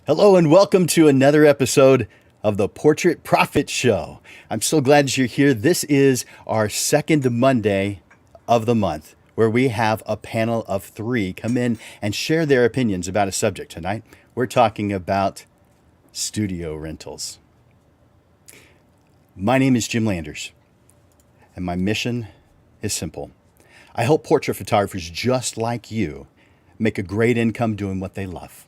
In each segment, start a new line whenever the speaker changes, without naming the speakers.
Hello and welcome to another episode of the Portrait Profit Show. I'm so glad that you're here. This is our second Monday of the month where we have a panel of three come in and share their opinions about a subject. Tonight, we're talking about studio rentals. My name is Jim Landers, and my mission is simple. I help portrait photographers just like you make a great income doing what they love.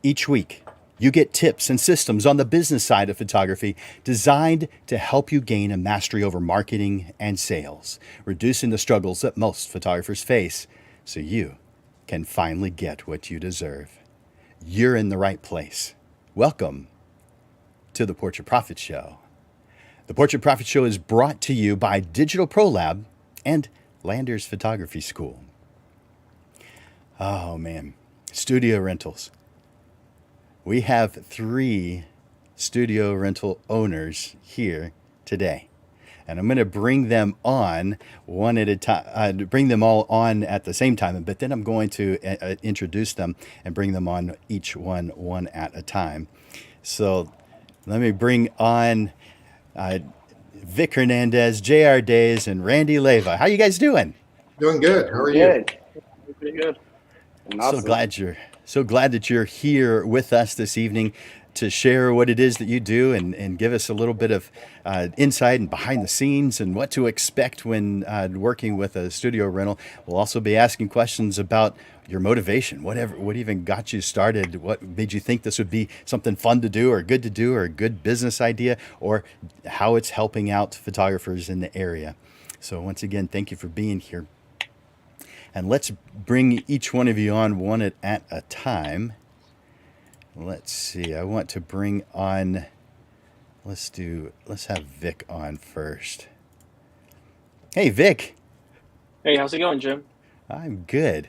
Each week, you get tips and systems on the business side of photography designed to help you gain a mastery over marketing and sales, reducing the struggles that most photographers face so you can finally get what you deserve. You're in the right place. Welcome to the Portrait Profit Show. The Portrait Profit Show is brought to you by Digital Pro Lab and Landers Photography School. Oh man, studio rentals. We have three studio rental owners here today. And I'm going to bring them on one at a time, bring them all on at the same time, but then I'm going to introduce them and bring them on each one at a time. So let me bring on Vic Hernandez, Daze, and Randy Leyva. How you guys doing?
Doing good. How are you?
Good. Pretty good.
So glad that you're here with us this evening to share what it is that you do and give us a little bit of insight and behind the scenes and what to expect when working with a studio rental. We'll also be asking questions about your motivation, what even got you started, what made you think this would be something fun to do or good to do or a good business idea, or how it's helping out photographers in the area. So once again, thank you for being here. And let's bring each one of you on one at a time. Let's see. I want to bring on, let's have Vic on first. Hey, Vic.
Hey, how's it going, Jim?
I'm good.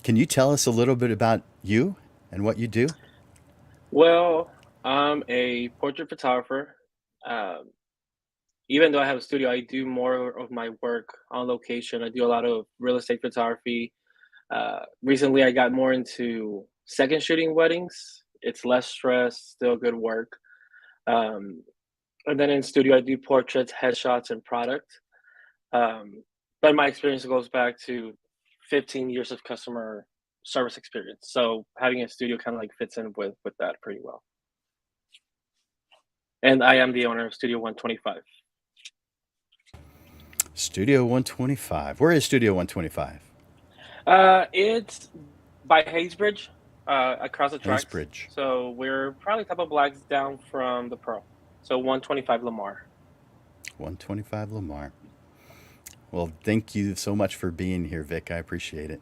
Can you tell us a little bit about you and what you do?
Well, I'm a portrait photographer. Um, Even though I have a studio, I do more of my work on location. I do a lot of real estate photography. Recently, I got more into second shooting weddings. It's less stress, still good work. Um, and then in studio, I do portraits, headshots, and product. Um, but my experience goes back to 15 years of customer service experience. So having a studio kind of like fits in with that pretty well. And I am the owner of Studio 125.
Studio 125. Where is Studio 125?
It's by Haysbridge, across the tracks.
Bridge.
So we're probably a couple blocks down from the Pro. So 125 Lamar.
125 Lamar. Well, thank you so much for being here, Vic. I appreciate it.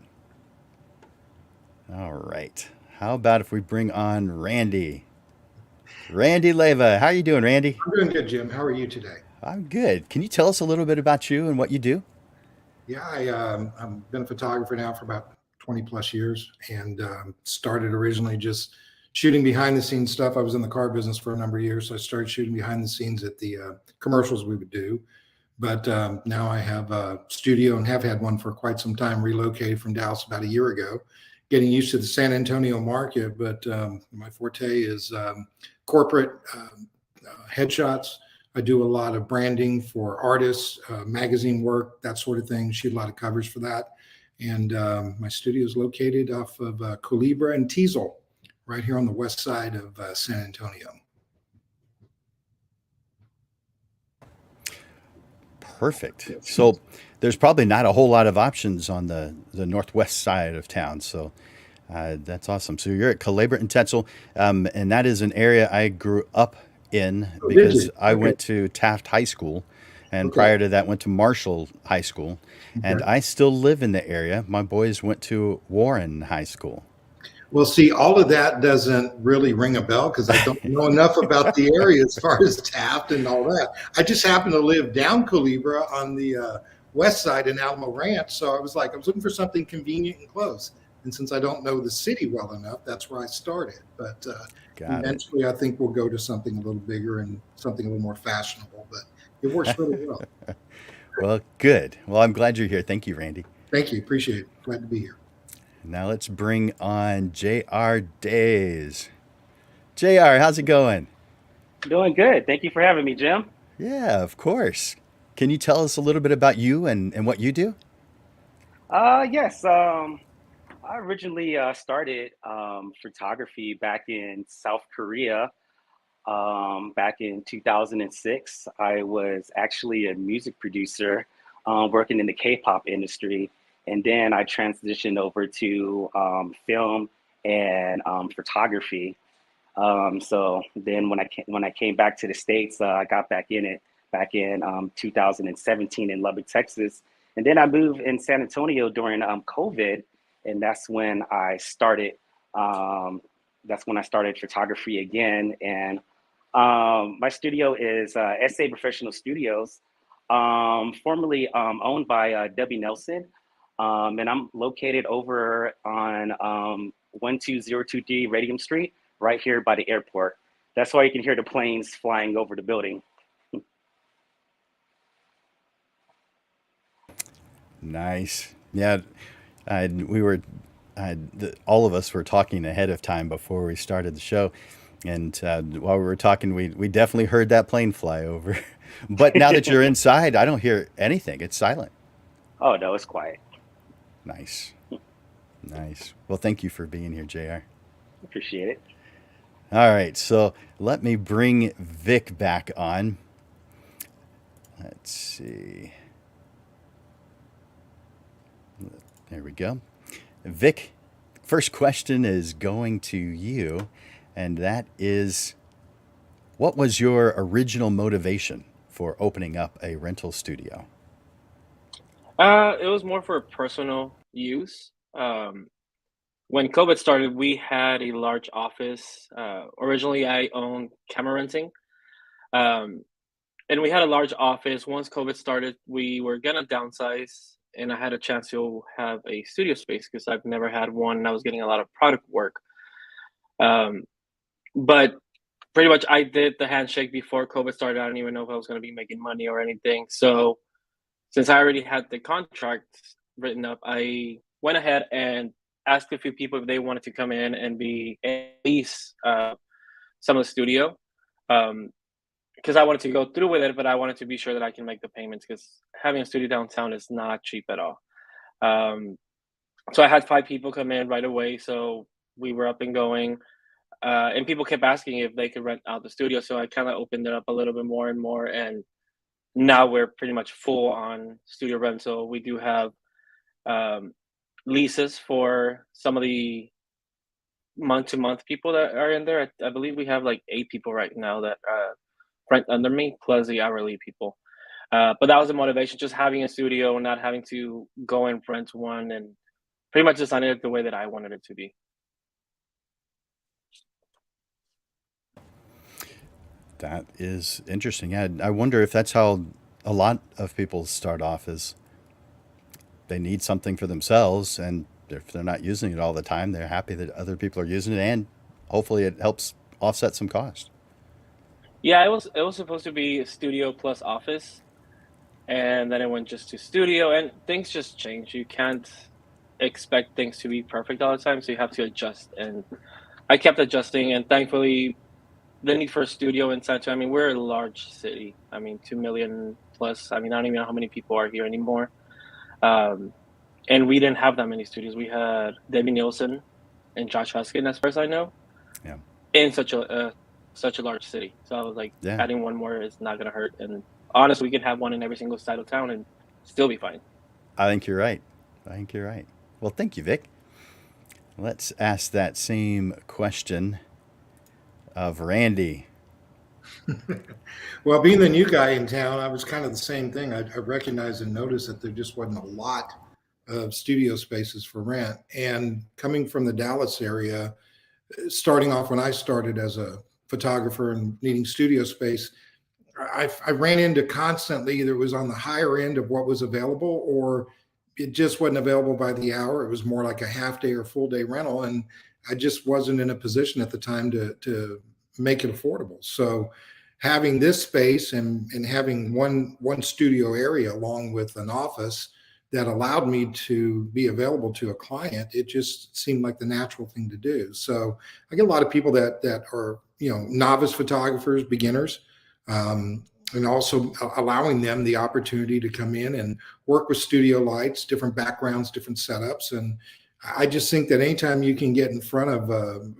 All right. How about if we bring on Randy? Randy Leyva. How are you doing, Randy?
I'm doing good, Jim. How are you today?
I'm good. Can you tell us a little bit about you and what you do?
Yeah, I've been a photographer now for about 20 plus years and started originally just shooting behind the scenes stuff. I was in the car business for a number of years, so I started shooting behind the scenes at the commercials we would do. But now I have a studio and have had one for quite some time, relocated from Dallas about a year ago, getting used to the San Antonio market. But my forte is corporate headshots. I do a lot of branding for artists, magazine work, that sort of thing. Shoot a lot of covers for that. And my studio is located off of Culebra and Teasel, right here on the west side of San Antonio.
Perfect. So there's probably not a whole lot of options on the northwest side of town. So that's awesome. So you're at Culebra and Tetzel, and that is an area I grew up in because I went to Taft High School, and prior to that went to Marshall High School, and I still live in the area. My boys went to Warren High School.
Well, see, all of that doesn't really ring a bell because I don't know enough about the area as far as Taft and all that. I just happen to live down Culebra on the west side in Alamo Ranch. So I was looking for something convenient and close. And since I don't know the city well enough, that's where I started. But eventually I think we'll go to something a little bigger and something a little more fashionable. But it works really well.
Well, good. Well, I'm glad you're here. Thank you, Randy.
Thank you. Appreciate it. Glad to be here.
Now let's bring on J.R. Daze. JR, how's it going?
Doing good. Thank you for having me, Jim.
Yeah, of course. Can you tell us a little bit about you and what you do?
Yes. I originally started photography back in South Korea. Back in 2006, I was actually a music producer working in the K-pop industry, and then I transitioned over to film and photography. So then when I came back to the States, I got back in it back in 2017 in Lubbock, Texas. And then I moved in San Antonio during COVID, and um, that's when I started photography again. And my studio is SA Professional Studios, formerly owned by Debbie Nelson. And I'm located over on 12023 Radium Street, right here by the airport. That's why you can hear the planes flying over the building.
Nice. Yeah, we were, all of us were talking ahead of time before we started the show. And while we were talking, we definitely heard that plane fly over. But now that you're inside, I don't hear anything. It's silent.
Oh, no, it's quiet.
Nice. Nice. Well, thank you for being here, JR.
Appreciate it.
All right. So let me bring Vic back on. Let's see. There we go. Vic, first question is going to you, and that is, what was your original motivation for opening up a rental studio?
It was more for personal use. When COVID started, we had a large office. Originally, I owned camera renting, um, and we had a large office. Once COVID started, we were gonna downsize, and I had a chance to have a studio space because I've never had one, and I was getting a lot of product work. Um, but pretty much, I did the handshake before COVID started. I didn't even know if I was gonna be making money or anything. So since I already had the contract written up, I went ahead and asked a few people if they wanted to come in and be at least some of the studio. Um, because I wanted to go through with it, but I wanted to be sure that I can make the payments because having a studio downtown is not cheap at all. Um, so I had 5 people come in right away, so we were up and going. And people kept asking if they could rent out the studio, so I kind of opened it up a little bit more and more. And now we're pretty much full on studio rental. We do have um, leases for some of the month to month people that are in there. I believe we have like 8 people right now that rent under me, plus the hourly people. But that was the motivation, just having a studio and not having to go and rent one, and pretty much designing it the way that I wanted it to be.
That is interesting. I wonder if that's how a lot of people start off is they need something for themselves, and if they're not using it all the time, they're happy that other people are using it, and hopefully it helps offset some cost.
Yeah, it was supposed to be studio plus office, and then it went just to studio, and things just change. You can't expect things to be perfect all the time, so you have to adjust. And I kept adjusting, and thankfully, the need for a studio in San Antonio. I mean, we're a large city. I mean, 2 million plus. I mean, I don't even know how many people are here anymore. Um, and we didn't have that many studios. We had Debbie Nielsen and Josh Huskin, as far as I know,
Yeah.
in such a large city. So I was like,
Yeah.
adding one more is not gonna hurt. And honestly, we can have one in every single side of town and still be fine.
I think you're right. I think you're right. Well, thank you, Vic. Let's ask that same question of Randy.
Well, being the new guy in town, I was kind of the same thing. I recognized and noticed that there just wasn't a lot of studio spaces for rent. And coming from the Dallas area, starting off when I started as a photographer and needing studio space, I ran into constantly either it was on the higher end of what was available or it just wasn't available by the hour. It was more like a half day or full day rental. And I just wasn't in a position at the time to make it affordable. So having this space and having one studio area along with an office that allowed me to be available to a client, it just seemed like the natural thing to do. So I get a lot of people that are novice photographers, beginners, and also allowing them the opportunity to come in and work with studio lights, different backgrounds, different setups. And I just think that anytime you can get in front of,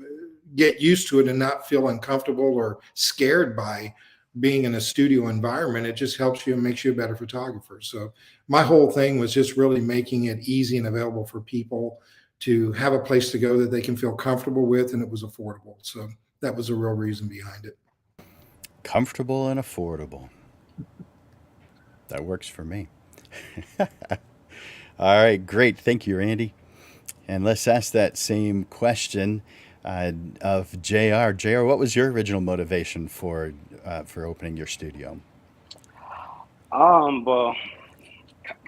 get used to it and not feel uncomfortable or scared by being in a studio environment, it just helps you and makes you a better photographer. So my whole thing was just really making it easy and available for people to have a place to go that they can feel comfortable with, and it was affordable. So that was a real reason behind it.
Comfortable and affordable. That works for me. All right, great. Thank you, Randy. And let's ask that same question of JR. JR, what was your original motivation for opening your studio?
Well,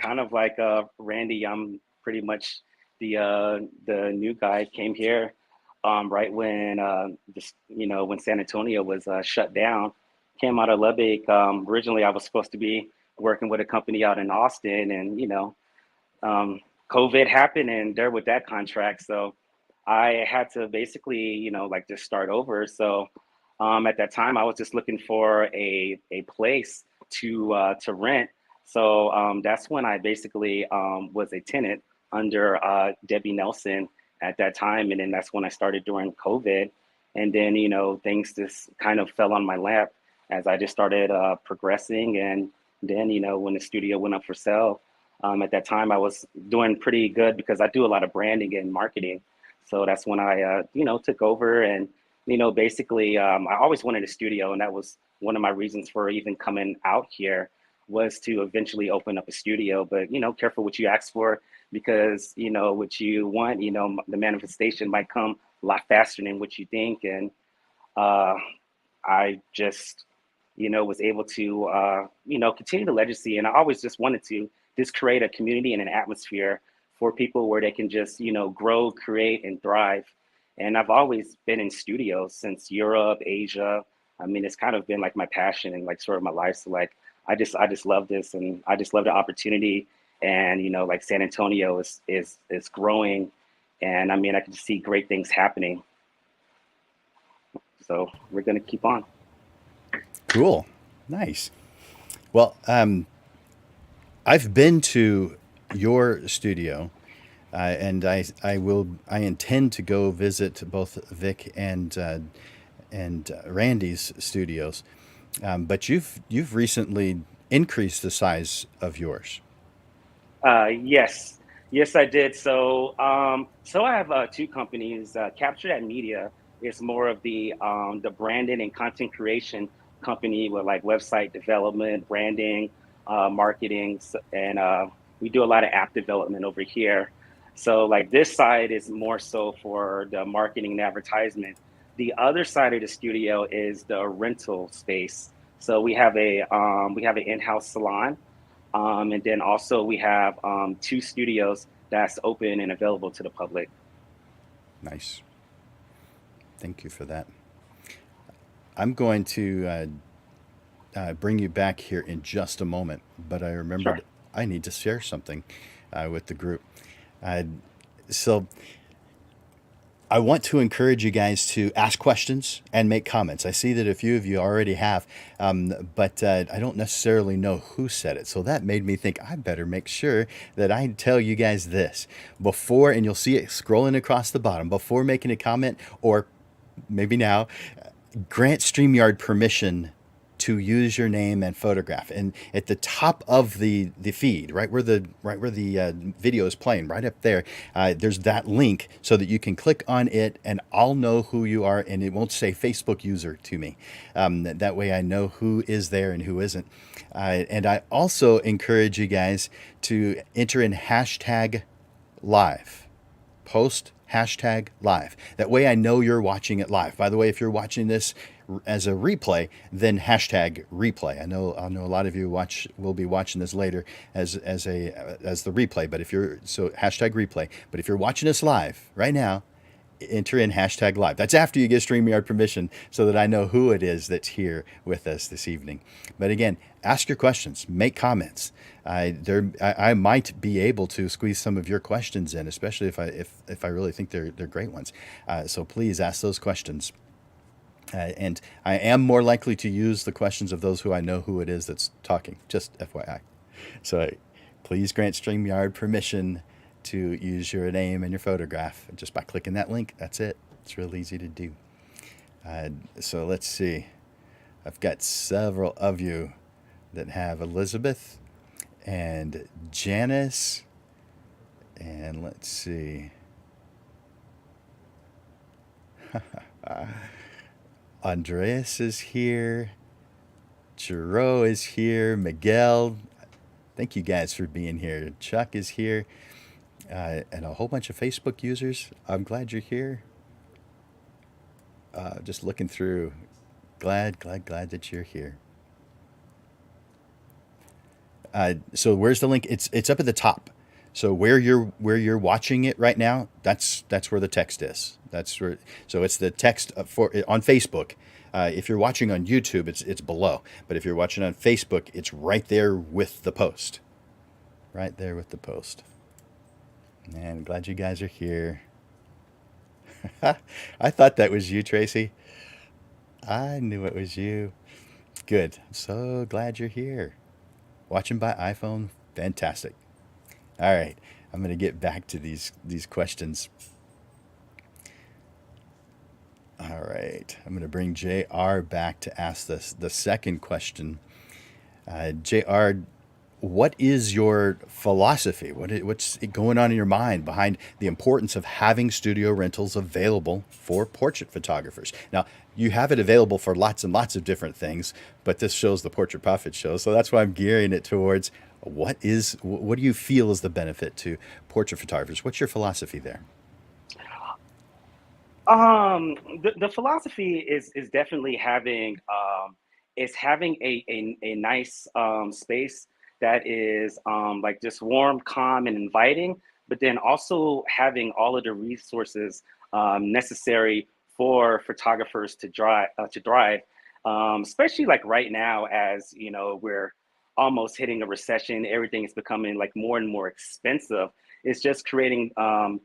kind of like Randy, I'm pretty much the new guy. Came here right when when San Antonio was shut down. Came out of Lubbock. Originally, I was supposed to be working with a company out in Austin, and COVID happened, and there with that contract, so I had to basically like just start over. So at that time, I was just looking for a place to rent. So that's when I basically was a tenant under Debbie Nelson at that time. And then that's when I started during COVID. And then, things just kind of fell on my lap as I just started progressing. And then, when the studio went up for sale, at that time I was doing pretty good because I do a lot of branding and marketing. So that's when I, took over and, basically I always wanted a studio, and that was one of my reasons for even coming out here, was to eventually open up a studio. But, careful what you ask for, because, what you want, the manifestation might come a lot faster than what you think. And I just, was able to, continue the legacy. And I always just wanted to just create a community and an atmosphere for people where they can just, grow, create, and thrive. And I've always been in studios since Europe, Asia. I mean, it's kind of been like my passion and like sort of my life. So like, I just love this, and I just love the opportunity. And, like San Antonio is growing, and I mean, I can see great things happening. So we're going to keep on.
Cool. Nice. Well, I've been to your studio, and I intend to go visit both Vic and Randy's studios. But you've recently increased the size of yours.
Yes, I did. So so I have two companies. Capture That Media is more of the branding and content creation company with like website development, branding, marketing, and we do a lot of app development over here. So like this side is more so for the marketing and advertisement. The other side of the studio is the rental space. So we have an in-house salon, and then also we have two studios that's open and available to the public.
Nice. Thank you for that. I'm going to bring you back here in just a moment, but I remembered
Sure.
I need to share something with the group. Uh, so I want to encourage you guys to ask questions and make comments. I see that a few of you already have, but I don't necessarily know who said it. So that made me think I better make sure that I tell you guys this before, and you'll see it scrolling across the bottom, before making a comment, or maybe now, grant StreamYard permission to use your name and photograph. And at the top of the feed, right where the video is playing, right up there, there's that link so that you can click on it, and I'll know who you are, and it won't say Facebook user to me. That way I know who is there and who isn't. And I also encourage you guys to enter in hashtag live. Post hashtag live. That way I know you're watching it live. By the way, if you're watching this as a replay, then hashtag replay. I know a lot of you will be watching this later as the replay, but so hashtag replay. But if you're watching us live right now, enter in hashtag live. That's after you get StreamYard permission, so that I know who it is that's here with us this evening. But again, ask your questions, make comments. I might be able to squeeze some of your questions in, especially if I really think they're great ones. So please ask those questions. And I am more likely to use the questions of those who I know who it is that's talking, just FYI. So please grant StreamYard permission to use your name and your photograph just by clicking that link. That's it. It's real easy to do. So let's see. I've got several of you that have Elizabeth and Janice. And let's see. Andreas is here. Jero is here. Miguel. Thank you guys for being here. Chuck is here. And a whole bunch of Facebook users. I'm glad you're here. Just looking through. Glad that you're here. So where's the link? It's up at the top. So where you're watching it right now, that's where the text is. That's where. So it's the text for on Facebook. If you're watching on YouTube, it's below. But if you're watching on Facebook, it's right there with the post. Right there with the post. And I'm glad you guys are here. I thought that was you, Tracy. I knew it was you. Good. I'm so glad you're here. Watching by iPhone, fantastic. All right, I'm going to get back to these questions. All right, I'm going to bring JR back to ask the second question. JR, what is your philosophy? What's going on in your mind behind the importance of having studio rentals available for portrait photographers? Now, you have it available for lots and lots of different things, but this show's the Portrait Profit Show, so that's why I'm gearing it towards what do you feel is the benefit to portrait photographers? What's your philosophy there?
The philosophy is definitely having a nice space that is like just warm, calm, and inviting, but then also having all of the resources necessary for photographers to drive, especially like right now, as you know, we're almost hitting a recession. Everything is becoming like more and more expensive. It's just creating, the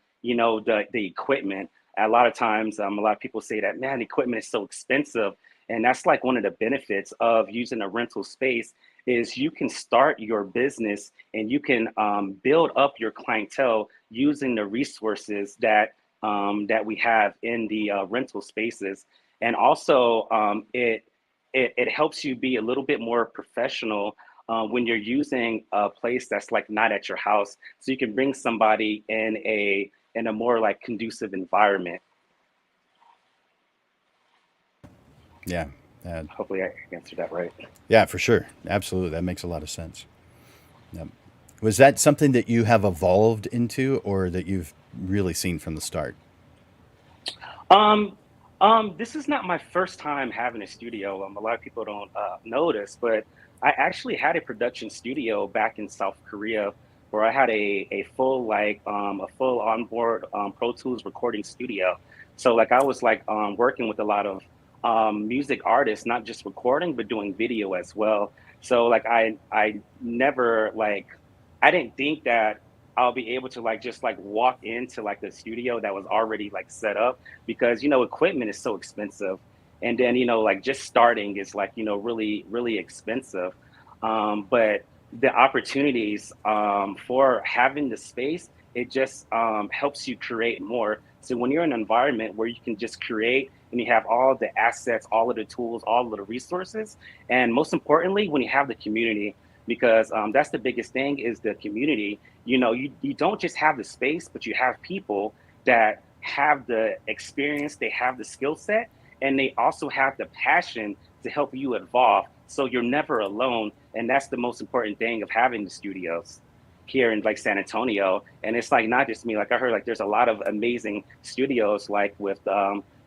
equipment. A lot of times, a lot of people say that, man, equipment is so expensive. And that's like one of the benefits of using a rental space is you can start your business and you can build up your clientele using the resources that we have in the rental spaces. And also it helps you be a little bit more professional when you're using a place that's like not at your house. So you can bring somebody in a more like conducive environment.
Yeah.
Hopefully I answered that right.
Yeah, for sure. Absolutely. That makes a lot of sense. Yep. Was that something that you have evolved into or that you've really seen from the start?
This is not my first time having a studio. A lot of people don't notice, but I actually had a production studio back in South Korea where I had a full a full onboard Pro Tools recording studio. So like I was like working with a lot of music artists, not just recording, but doing video as well. So like I never I didn't think that I'll be able to just walk into like the studio that was already like set up because, equipment is so expensive. And then, like just starting is really, really expensive. But the opportunities for having the space, it just helps you create more. So when you're in an environment where you can just create and you have all the assets, all of the tools, all of the resources, and most importantly, when you have the community, because that's the biggest thing is the community. You don't just have the space, but you have people that have the experience, they have the skill set, and they also have the passion to help you evolve. So you're never alone. And that's the most important thing of having the studios here in like San Antonio. And it's like not just me, like I heard like there's a lot of amazing studios like with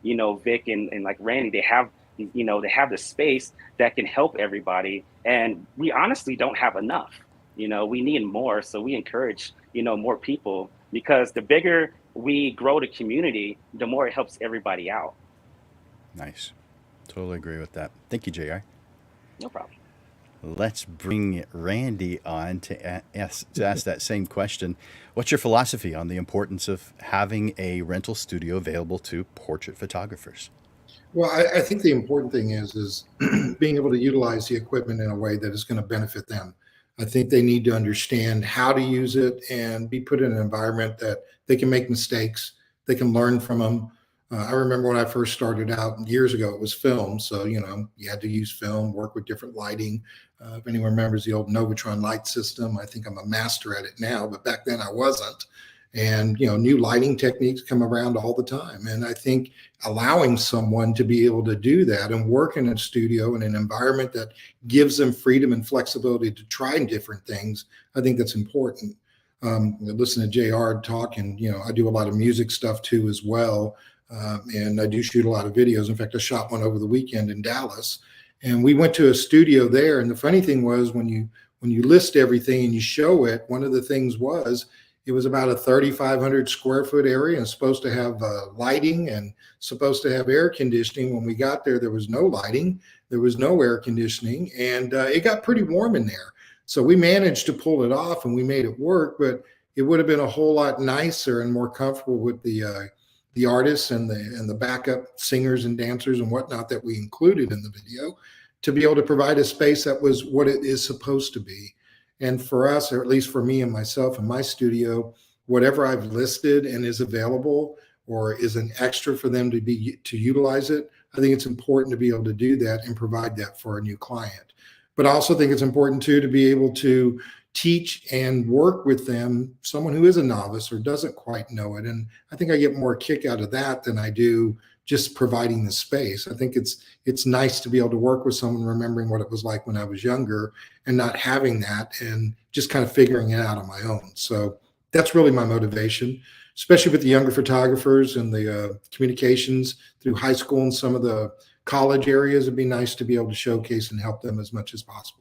Vic and like Randy, they have the space that can help everybody. And we honestly don't have enough. We need more. So we encourage, more people because the bigger we grow the community, the more it helps everybody out.
Nice. Totally agree with that. Thank you, JR.
No problem.
Let's bring Randy on to ask that same question. What's your philosophy on the importance of having a rental studio available to portrait photographers?
Well, I think the important thing is being able to utilize the equipment in a way that is going to benefit them. I think they need to understand how to use it and be put in an environment that they can make mistakes, they can learn from them. I remember when I first started out years ago, it was film. So, you had to use film, work with different lighting. If anyone remembers the old Novatron light system, I think I'm a master at it now, but back then I wasn't. And, new lighting techniques come around all the time. And I think allowing someone to be able to do that and work in a studio in an environment that gives them freedom and flexibility to try different things, I think that's important. Listen to JR talk, and I do a lot of music stuff too as well, and I do shoot a lot of videos. In fact, I shot one over the weekend in Dallas, and we went to a studio there. And the funny thing was, when you list everything and you show it, one of the things was it was about a 3,500 square foot area and supposed to have lighting and supposed to have air conditioning. When we got there, there was no lighting, there was no air conditioning, and it got pretty warm in there. So we managed to pull it off and we made it work, but it would have been a whole lot nicer and more comfortable with the artists and the backup singers and dancers and whatnot that we included in the video to be able to provide a space that was what it is supposed to be. And for us, or at least for me and myself in my studio, whatever I've listed and is available or is an extra for them to utilize it, I think it's important to be able to do that and provide that for a new client. But I also think it's important too to be able to teach and work with them, someone who is a novice or doesn't quite know it. And I think I get more kick out of that than I do just providing the space. I think it's nice to be able to work with someone remembering what it was like when I was younger and not having that and just kind of figuring it out on my own. So that's really my motivation, especially with the younger photographers and the communications through high school and some of the college areas. It'd be nice to be able to showcase and help them as much as possible.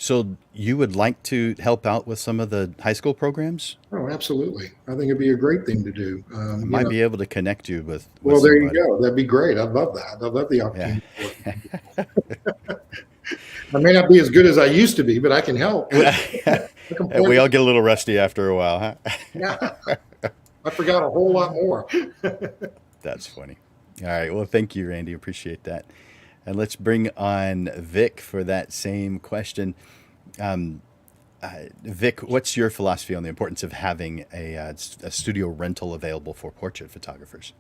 So you would like to help out with some of the high school programs?
Oh, absolutely. I think it'd be a great thing to do.
I might be able to connect you with
Well, there you
somebody.
go. That'd be great. I'd love that. I'd love the
Yeah.
opportunity. I may not be as good as I used to be, but I can help.
We all get a little rusty after a while, huh?
Yeah, I forgot a whole lot more.
That's funny. All right. Well, thank you, Randy. Appreciate that. And let's bring on Vic for that same question. Um, Vic, what's your philosophy on the importance of having a studio rental available for portrait photographers?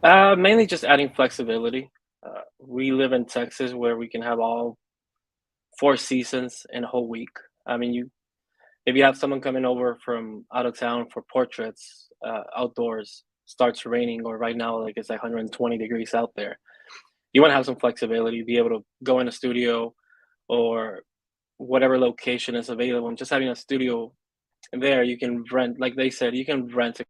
Mainly just adding flexibility. We live in Texas where we can have all 4 seasons in a whole week. I mean, if you have someone coming over from out of town for portraits, outdoors, starts raining, or right now, like it's like 120 degrees out there. You want to have some flexibility, be able to go in a studio or whatever location is available. And just having a studio there, you can rent, like they said, you can rent it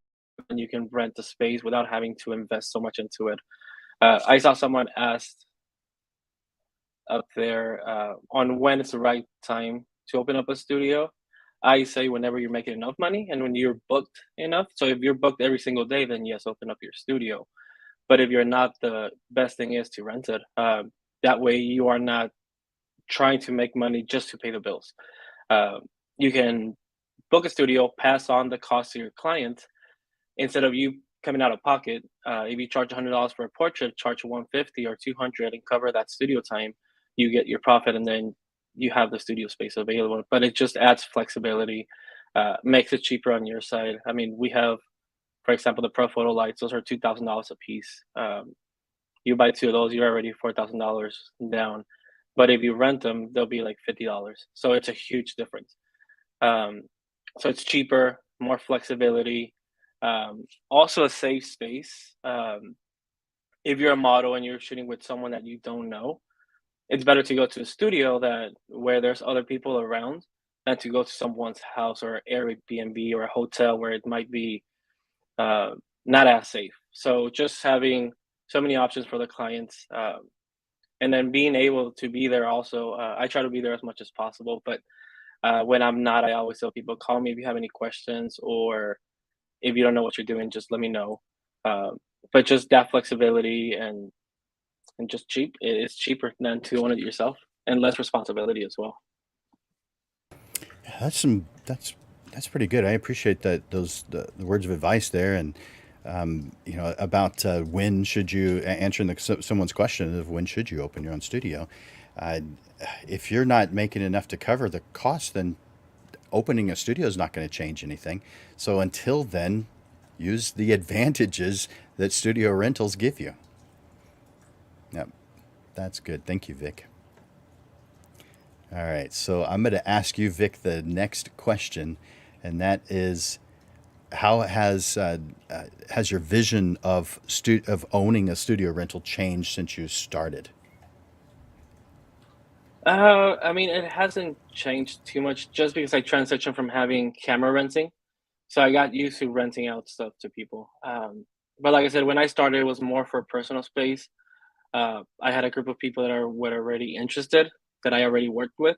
and you can rent the space without having to invest so much into it. I saw someone asked up there on when it's the right time to open up a studio. I say whenever you're making enough money and when you're booked enough. So if you're booked every single day, then yes, open up your studio. But if you're not, the best thing is to rent it. That way you are not trying to make money just to pay the bills. You can book a studio, pass on the cost to your client instead of you coming out of pocket. If you charge $100 for a portrait, charge 150 or 200 and cover that studio time. You get your profit, and then you have the studio space available. But it just adds flexibility, makes it cheaper on your side. I mean, we have, for example, the Pro Photo lights. Those are $2,000 a piece. You buy 2 of those, you're already $4,000 down. But if you rent them, they'll be like $50. So it's a huge difference. So it's cheaper, more flexibility, also a safe space. If you're a model and you're shooting with someone that you don't know, it's better to go to a studio where there's other people around than to go to someone's house or Airbnb or a hotel where it might be not as safe. So just having so many options for the clients, and then being able to be there also. I try to be there as much as possible, but when I'm not, I always tell people, call me if you have any questions, or if you don't know what you're doing, just let me know. But just that flexibility and just cheap. It's cheaper than to own it yourself, and less responsibility as well.
That's pretty good. I appreciate that the words of advice there, and about when should you answering someone's question of when should you open your own studio. Uh, if you're not making enough to cover the cost, then opening a studio is not going to change anything. So until then, use the advantages that studio rentals give you. Yep, that's good. Thank you, Vic. All right, so I'm going to ask you, Vic, the next question, and that is, how has your vision of of owning a studio rental changed since you started?
I mean, it hasn't changed too much just because I transitioned from having camera renting. So I got used to renting out stuff to people. But like I said, when I started, it was more for personal space. I had a group of people that were already interested that I already worked with.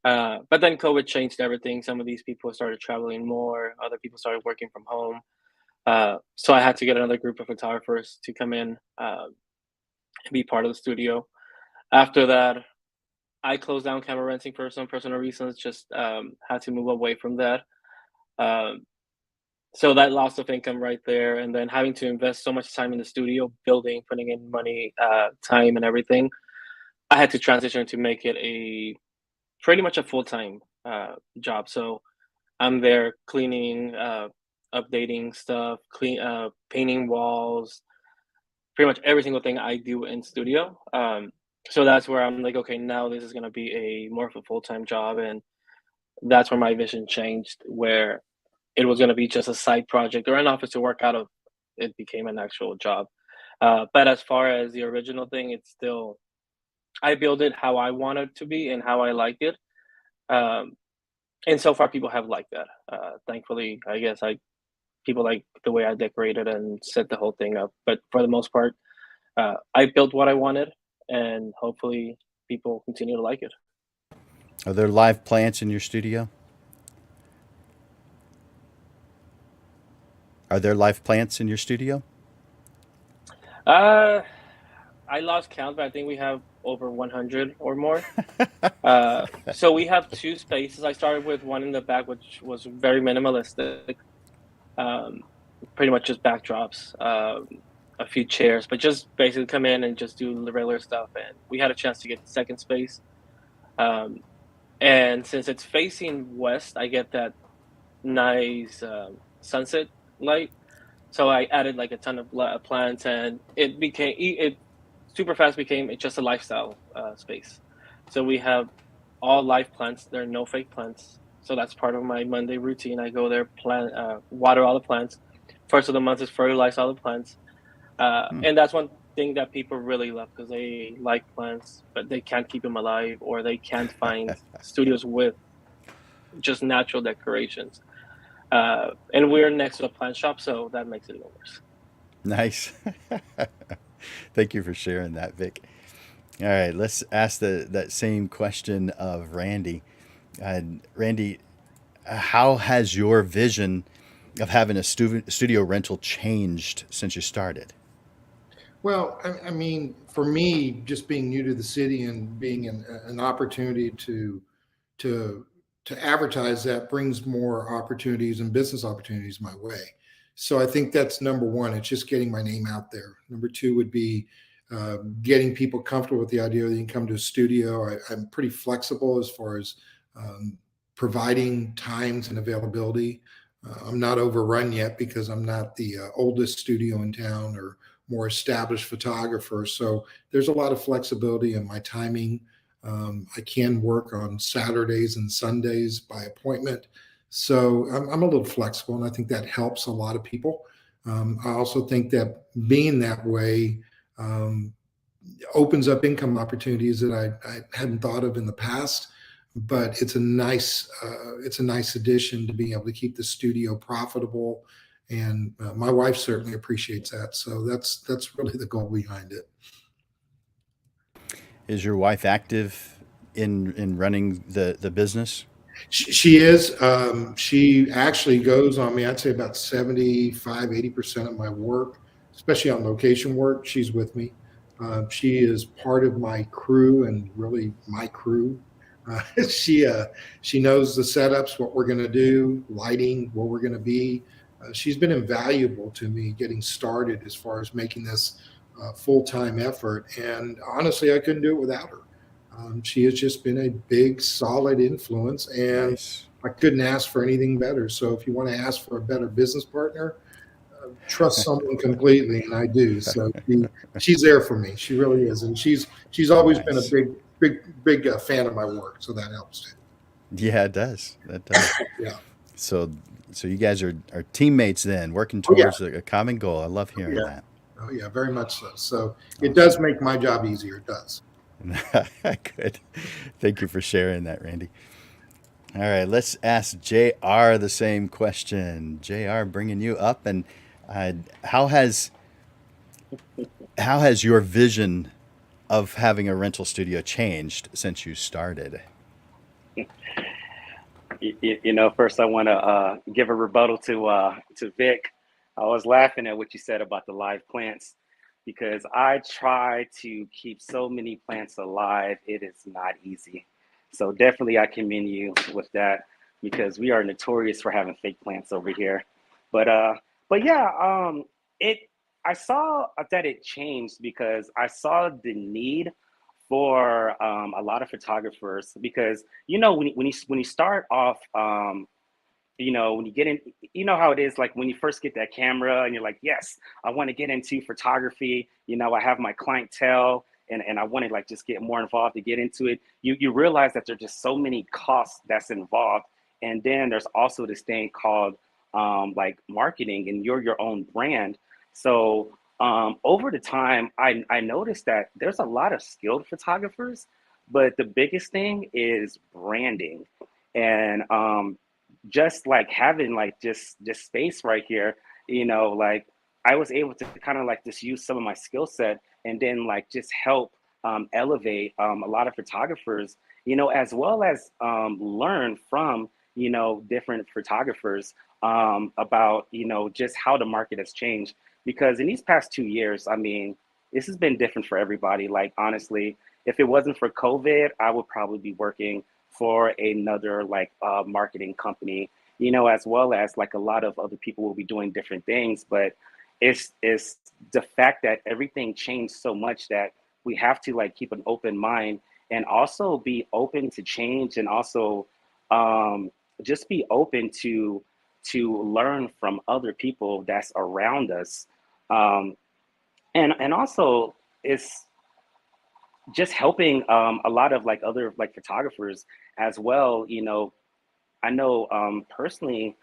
But then COVID changed everything. Some of these people started traveling more. Other people started working from home. So I had to get another group of photographers to come in and be part of the studio. After that, I closed down camera renting for some personal reasons. Just had to move away from that. Um, so that loss of income right there, and then having to invest so much time in the studio, building, putting in money, time, and everything, I had to transition to make it a pretty much a full time job. So I'm there cleaning, updating stuff, painting walls, pretty much every single thing I do in studio. So that's where I'm like, okay, now this is gonna be a more of a full time job, and that's where my vision changed, where it was gonna be just a side project or an office to work out of. It became an actual job. But as far as the original thing, it's still I build it how I want it to be and how I like it. Um, and so far, people have liked that. Thankfully, I guess people like the way I decorated and set the whole thing up. But for the most part, I built what I wanted, and hopefully, people continue to like it.
Are there live plants in your studio? Are there live plants in your studio?
Uh, I lost count, but I think we have over 100 or more. So we have two spaces. I started with one in the back, which was very minimalistic, um, pretty much just backdrops, a few chairs, but just basically come in and just do the regular stuff. And we had a chance to get the second space. Um, and since it's facing west, I get that nice sunset light. So I added like a ton of plants, and it super fast became just a lifestyle space. So we have all live plants. There are no fake plants. So that's part of my Monday routine. I go there, water all the plants. First of the month is fertilize all the plants,
Hmm.
and that's one thing that people really love because they like plants, but they can't keep them alive, or they can't find studios with just natural decorations. And we're next to a plant shop, so that makes it even worse.
Nice. Thank you for sharing that, Vic. All right, let's ask that same question of Randy. Randy, how has your vision of having a studio rental changed since you started?
Well, I mean, for me, just being new to the city and being an opportunity to to advertise that brings more opportunities and business opportunities my way. So I think that's number one. It's just getting my name out there. Number two would be getting people comfortable with the idea that you can come to a studio. I'm pretty flexible as far as um, providing times and availability. I'm not overrun yet because I'm not the oldest studio in town or more established photographer. So there's a lot of flexibility in my timing. I can work on Saturdays and Sundays by appointment. So I'm a little flexible, and I think that helps a lot of people. I also think that being that way um, opens up income opportunities that I hadn't thought of in the past. But it's a nice addition to being able to keep the studio profitable, and my wife certainly appreciates that. So that's really the goal behind it.
Is your wife active in running the business?
She is. She actually goes on me. I'd say about 75, 80% of my work, especially on location work. She's with me. She is part of my crew and really my crew. Uh, she uh, she knows the setups, what we're going to do, lighting, where we're going to be. she's been invaluable to me getting started as far as making this full-time effort. And honestly, I couldn't do it without her. She has just been a big, solid influence, and
Nice.
I couldn't ask for anything better. So if you want to ask for a better business partner, trust someone completely, and I do. So she's there for me. She really is, and she's always been a
Nice.
big fan of my work. So that helps too.
Yeah, it does. That does.
Yeah.
So, so you guys are teammates then, working
Oh yeah.
towards a common goal. I love
Oh
hearing
yeah.
that.
Oh yeah. Very much so. So it
Awesome.
does make my job easier. It does.
Good. Thank you for sharing that, Randy. All right, let's ask JR the same question. JR, bringing you up, and uh, how has how has your vision of having a rental studio changed since you started?
First I want to give a rebuttal to Vic. I was laughing at what you said about the live plants because I try to keep so many plants alive. It is not easy. So definitely I commend you with that because we are notorious for having fake plants over here. But uh but yeah, it I saw that it changed because I saw the need for a lot of photographers because when you start off when you get in, how it is like when you first get that camera and you're like, yes, I want to get into photography. I have my clientele and I want to like just get more involved to get into it. You realize that there's just so many costs that's involved. And then there's also this thing called like marketing, and you're your own brand. So over the time, I noticed that there's a lot of skilled photographers, but the biggest thing is branding. And just like having like just space right here, like I was able to kind of like just use some of my skill set and then like just help elevate a lot of photographers, as well as learn from different photographers about just how the market has changed. Because in these past 2 years, I mean, this has been different for everybody. Like honestly, if it wasn't for COVID, I would probably be working for another like marketing company, as well as like a lot of other people will be doing different things. But it's the fact that everything changed so much that we have to like keep an open mind and also be open to change, and also um, just be open to learn from other people that's around us. Um, and also it's just helping a lot of like other like photographers as well. I know personally,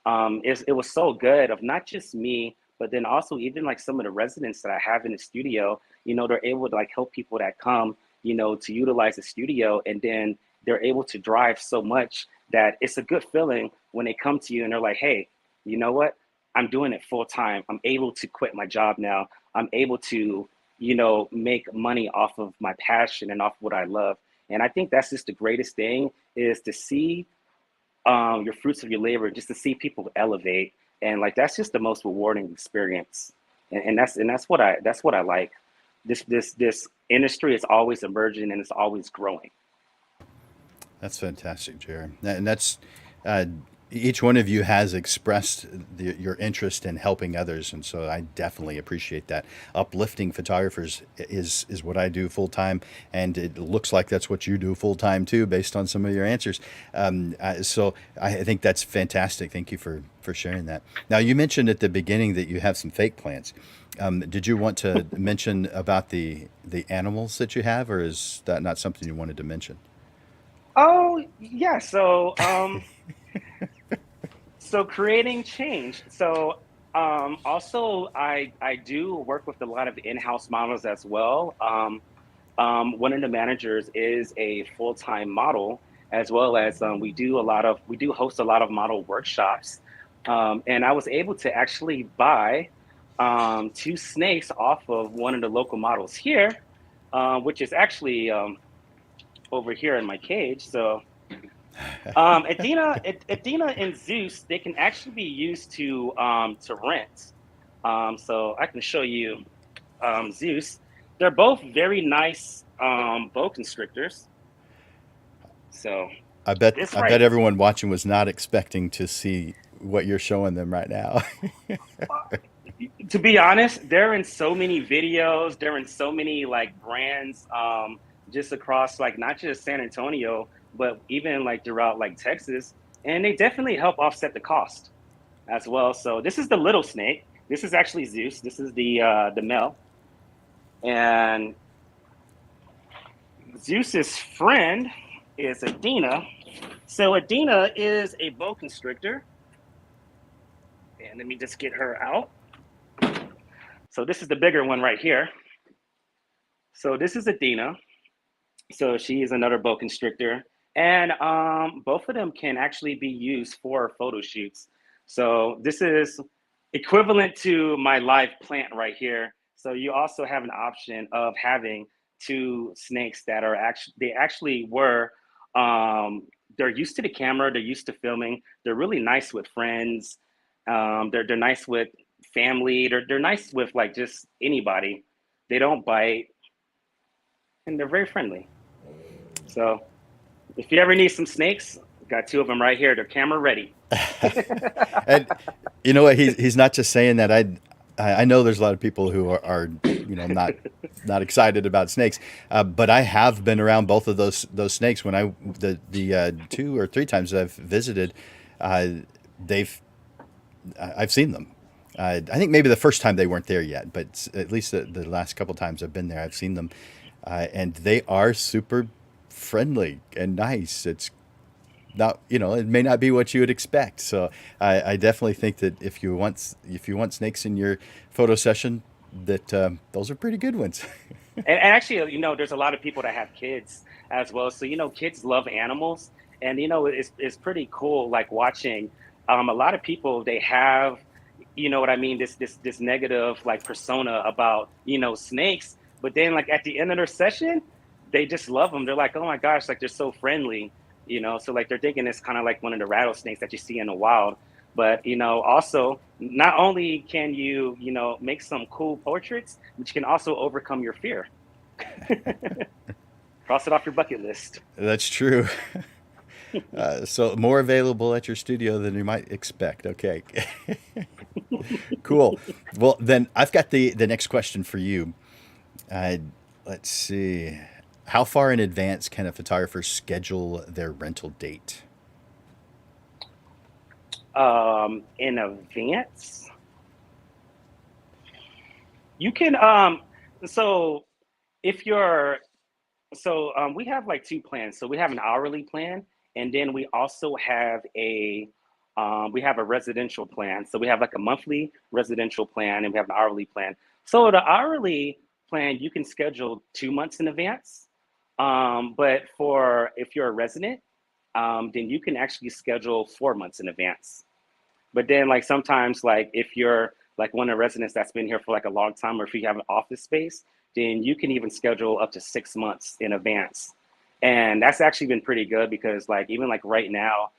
it was so good of not just me, but then also even like some of the residents that I have in the studio. They're able to like help people that come, to utilize the studio, and then they're able to drive so much that it's a good feeling when they come to you and they're like, hey, you know what? I'm doing it full time. I'm able to quit my job now. I'm able to, make money off of my passion and off what I love. And I think that's just the greatest thing is to see your fruits of your labor, just to see people elevate, and like that's just the most rewarding experience. And that's what I like. This industry is always emerging and it's always growing.
That's fantastic, Jared. And that's uh, each one of you has expressed your interest in helping others, and so I definitely appreciate that. Uplifting photographers is what I do full time, and it looks like that's what you do full time too, based on some of your answers. So I think that's fantastic. Thank you for sharing that. Now you mentioned at the beginning that you have some fake plants. Did you want to mention about the animals that you have, or is that not something you wanted to mention?
Oh yeah, so creating change. So also I do work with a lot of in-house models as well. One of the managers is a full-time model, as well as we do host a lot of model workshops. And I was able to actually buy two snakes off of one of the local models here, which is actually over here in my cage. So Athena and Zeus, they can actually be used to rent. So I can show you Zeus. They're both very nice bow constrictors. So
I bet
this
I bet
right,
everyone watching was not expecting to see what you're showing them right now.
To be honest, they're in so many videos, they're in so many like brands, just across like not just San Antonio, but even like throughout like Texas, and they definitely help offset the cost as well. So this is the little snake. This is actually Zeus. This is the male, and Zeus's friend is Adina. So Adina is a boa constrictor, and let me just get her out. So this is the bigger one right here. So this is Adina. So she is another boa constrictor, and both of them can actually be used for photo shoots. So this is equivalent to my live plant right here. So you also have an option of having two snakes that are actually were they're used to the camera, they're used to filming, they're really nice with friends, they're nice with family, they're nice with like just anybody. They don't bite, and they're very friendly. So if you ever need some snakes, got two of them right here. They're camera ready.
And you know what? He's not just saying that. I know there's a lot of people who are not excited about snakes, but I have been around both of those snakes when the 2 or 3 times I've visited. They've I've seen them. I think maybe the first time they weren't there yet, but at least the last couple times I've been there, I've seen them, and they are super friendly and nice. It's not, it may not be what you would expect. So I definitely think that if you want snakes in your photo session, that those are pretty good ones.
And actually, there's a lot of people that have kids as well. So, kids love animals, and it's pretty cool. Like watching a lot of people, they have, what I mean, this negative like persona about snakes, but then like at the end of their session, they just love them. They're like, oh my gosh, like they're so friendly. So like they're thinking it's kind of like one of the rattlesnakes that you see in the wild. But also not only can you make some cool portraits, but you can also overcome your fear. Cross it off your bucket list.
That's true. So more available at your studio than you might expect. Okay. Cool. Well, then I've got the next question for you. Let's see. How far in advance can a photographer schedule their rental date?
In advance, you can so if you're we have like 2 plans. So we have an hourly plan, and then we also have a residential plan. So we have like a monthly residential plan, and we have an hourly plan. So the hourly plan you can schedule 2 months in advance. But if you're a resident, then you can actually schedule 4 months in advance. But then like sometimes like if you're like one of the residents that's been here for like a long time, or if you have an office space, then you can even schedule up to 6 months in advance. And that's actually been pretty good, because like even like right now,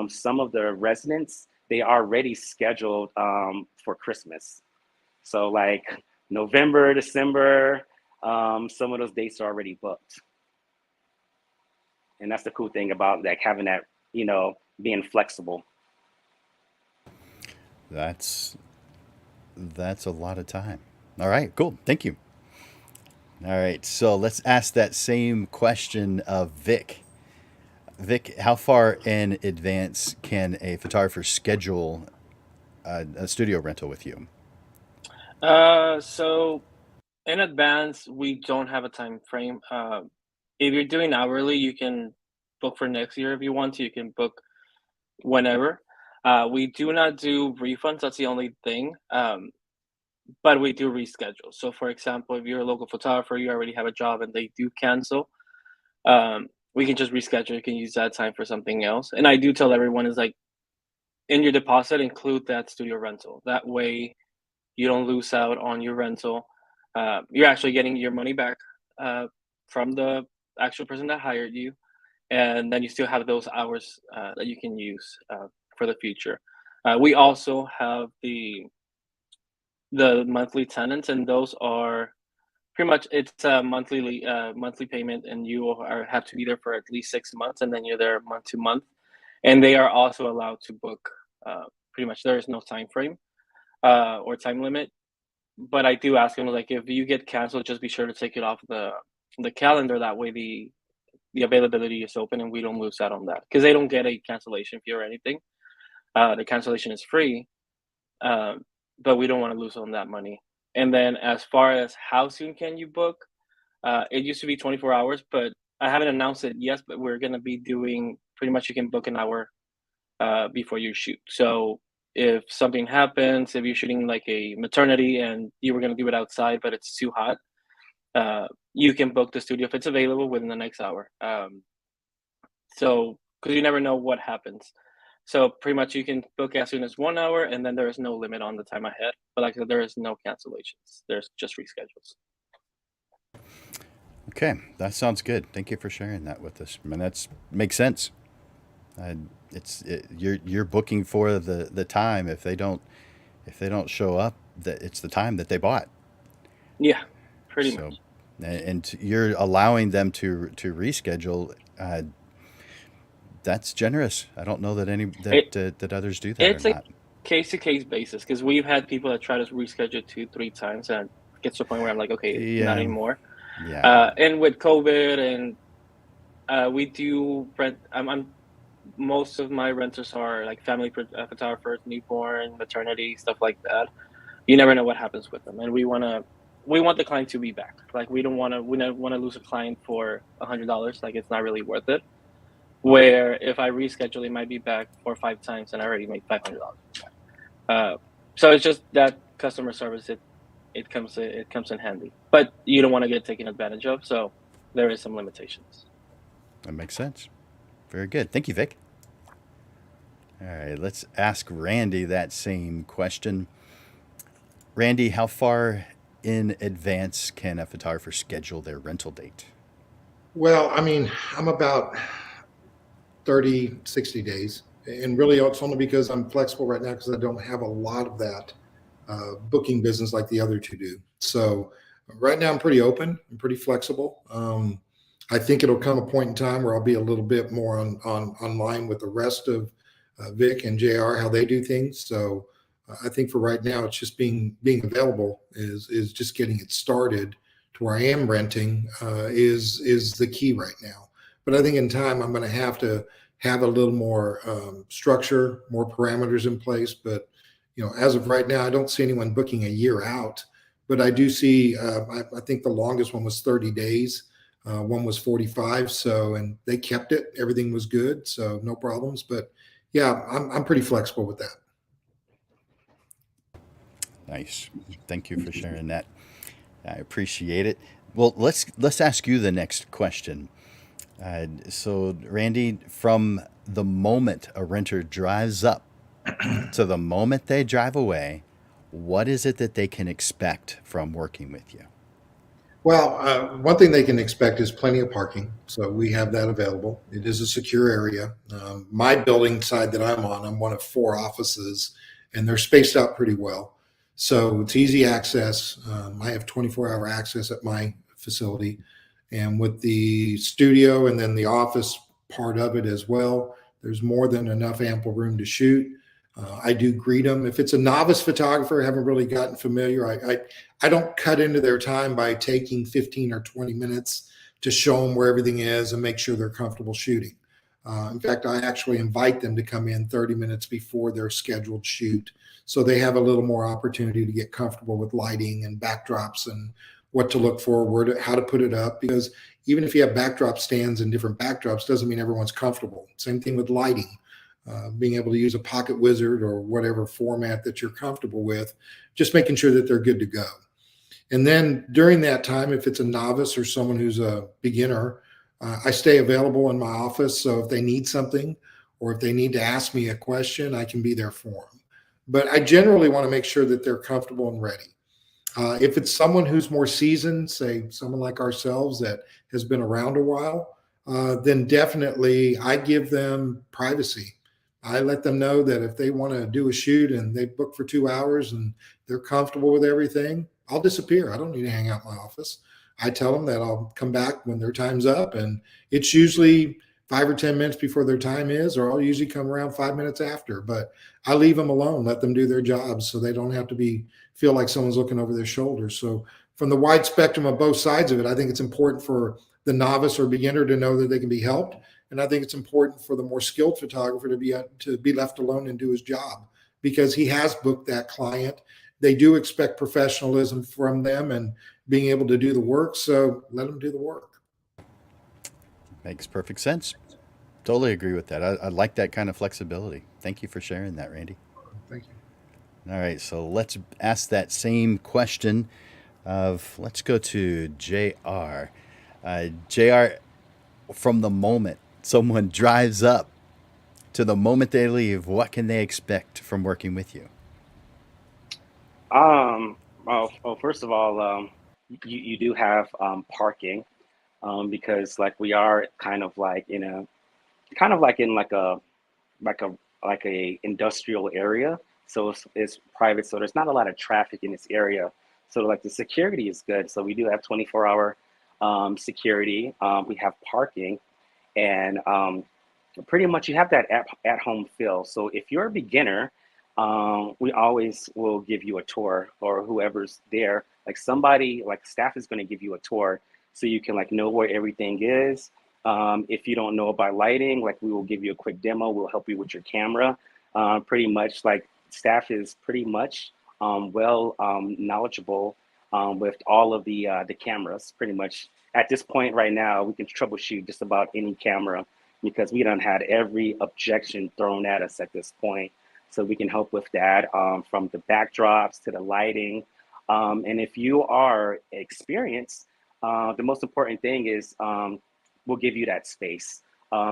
some of the residents, they are already scheduled for Christmas. So like November, December, some of those dates are already booked. And that's the cool thing about like having that, being flexible.
That's a lot of time. All right, cool. Thank you. All right, so let's ask that same question of Vic. Vic, how far in advance can a photographer schedule a studio rental with you?
So in advance, we don't have a time frame. If you're doing hourly, you can book for next year if you want to. You can book whenever. We do not do refunds. That's the only thing. But we do reschedule. So, for example, if you're a local photographer, you already have a job and they do cancel, we can just reschedule. You can use that time for something else. And I do tell everyone is like, in your deposit, include that studio rental. That way, you don't lose out on your rental. You're actually getting your money back from the actual person that hired you, and then you still have those hours that you can use for the future. We also have the monthly tenants, and those are pretty much, it's a monthly payment, and you have to be there for at least 6 months, and then you're there month to month. And they are also allowed to book pretty much there is no time frame or time limit. But I do ask them like, if you get canceled, just be sure to take it off the calendar. That way the availability is open and we don't lose out on that, because they don't get a cancellation fee or anything. The cancellation is free, uh, but we don't want to lose on that money. And then as far as how soon can you book, it used to be 24 hours, but I haven't announced it yet. But we're gonna be doing pretty much you can book an hour before you shoot. So if something happens, if you're shooting like a maternity and you were gonna do it outside, but it's too hot, you can book the studio if it's available within the next hour. So because you never know what happens. So pretty much you can book as soon as 1 hour, and then there is no limit on the time ahead. But like I said, there is no cancellations. There's just reschedules.
Okay, that sounds good. Thank you for sharing that with us. I mean, that's makes sense. Uh, you're booking for the time. If they don't show up, that it's the time that they bought.
Yeah, pretty
So,
much.
and you're allowing them to reschedule. That's generous. I don't know that
It
that others do that or
it's a
not.
case to case basis, because we've had people that try to reschedule two, three times, and it gets to a point where I'm like, okay, not
Yeah,
anymore.
yeah,
And with COVID, and we do rent. Most of my renters are like family photographers, newborn, maternity, stuff like that. You never know what happens with them, and we want the client to be back. Like we don't want to lose a client for $100. Like it's not really worth it. Where if I reschedule, it might be back 4 or 5 times, and I already made $500. Uh, so it's just that customer service. It comes in handy, but you don't want to get taken advantage of. So there is some limitations.
that makes sense. Very good. Thank you, Vic. All right, let's ask Randy that same question. Randy, how far in advance can a photographer schedule their rental date?
Well, I mean, I'm about 30, 60 days. And really, it's only because I'm flexible right now because I don't have a lot of that booking business like the other two do. So right now, I'm pretty open. I'm pretty flexible. I think it'll come a point in time where I'll be a little bit more on line with the rest of Vic and JR, how they do things. So I think for right now, it's just being available is just getting it started to where I am renting is the key right now. But I think in time, I'm going to have a little more structure, more parameters in place. But as of right now, I don't see anyone booking a year out. But I do see. I think the longest one was 30 days. One was 45. So, and they kept it. Everything was good. So no problems. But yeah, I'm pretty flexible with that.
Nice. Thank you for sharing that. I appreciate it. Well, let's ask you the next question. So, Randy, from the moment a renter drives up to the moment they drive away, what is it that they can expect from working with you?
Well, one thing they can expect is plenty of parking. So we have that available. It is a secure area. My building side that I'm one of 4 offices, and they're spaced out pretty well. So it's easy access. I have 24-hour access at my facility. And with the studio and then the office part of it as well, there's more than enough ample room to shoot. I do greet them. If it's a novice photographer, haven't really gotten familiar, I don't cut into their time by taking 15 or 20 minutes to show them where everything is and make sure they're comfortable shooting. In fact, I actually invite them to come in 30 minutes before their scheduled shoot, so they have a little more opportunity to get comfortable with lighting and backdrops and what to look for, how to put it up. Because even if you have backdrop stands and different backdrops, doesn't mean everyone's comfortable. Same thing with lighting. Being able to use a pocket wizard or whatever format that you're comfortable with, just making sure that they're good to go. And then during that time, if it's a novice or someone who's a beginner, I stay available in my office. So if they need something or if they need to ask me a question, I can be there for them. But I generally want to make sure that they're comfortable and ready. If it's someone who's more seasoned, say someone like ourselves that has been around a while, then definitely I give them privacy. I let them know that if they want to do a shoot and they book for 2 hours and they're comfortable with everything, I'll disappear. I don't need to hang out in my office. I tell them that I'll come back when their time's up. And it's usually, if 5 or 10 minutes before their time is, or I'll usually come around 5 minutes after. But I leave them alone, let them do their jobs, so they don't have to feel like someone's looking over their shoulders. So from the wide spectrum of both sides of it, I think it's important for the novice or beginner to know that they can be helped, and I think it's important for the more skilled photographer to be left alone and do his job, because he has booked that client. They do expect professionalism from them and being able to do the work. So let them do the work.
Makes perfect sense. Totally agree with that. I like that kind of flexibility. Thank you for sharing that, Randy.
Thank you.
All right, so let's ask that same question let's go to JR. JR, from the moment someone drives up to the moment they leave, what can they expect from working with you?
Well, first of all, you do have parking, because like we are kind of like in like a like a industrial area. So it's private, so there's not a lot of traffic in this area. So like the security is good. So we do have 24-hour security. We have parking, and pretty much you have that at home feel. So if you're a beginner, we always will give you a tour, or whoever's there, like somebody like staff is going to give you a tour, so you can like know where everything is. If you don't know about lighting, like we will give you a quick demo. We'll help you with your camera. Pretty much like staff is pretty much well knowledgeable with all of the cameras. Pretty much at this point right now, we can troubleshoot just about any camera, because we done had every objection thrown at us at this point. So we can help with that, from the backdrops to the lighting. And if you are experienced, the most important thing is we'll give you that space,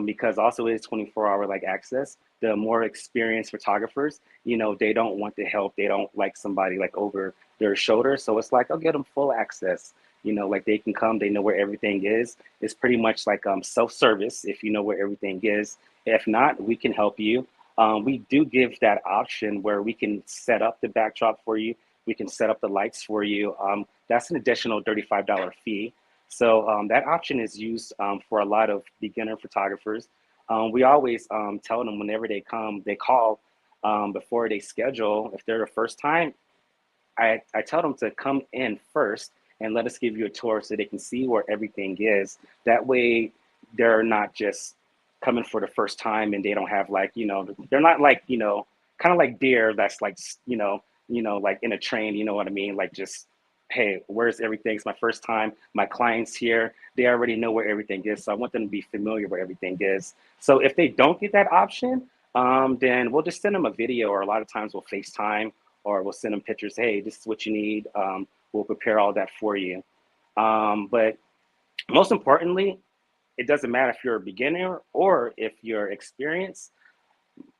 because also it is 24-hour like access. The more experienced photographers, they don't want the help. They don't like somebody like over their shoulder. So it's like, I'll get them full access. Like they can come, they know where everything is. It's pretty much like self-service if you know where everything is. If not, we can help you. We do give that option where we can set up the backdrop for you. We can set up the lights for you. That's an additional $35 fee. So that option is used for a lot of beginner photographers. We always tell them whenever they come, they call before they schedule. If they're the first time, I tell them to come in first and let us give you a tour so they can see where everything is. That way, they're not just coming for the first time and they don't have like, they're not like, kind of like deer that's like, like in a train, you know what I mean? Like just, hey, where's everything? It's my first time. My client's here. They already know where everything is. So I want them to be familiar where everything is. So if they don't get that option, then we'll just send them a video, or a lot of times we'll FaceTime, or we'll send them pictures. Hey, this is what you need. We'll prepare all that for you. But most importantly, it doesn't matter if you're a beginner or if you're experienced.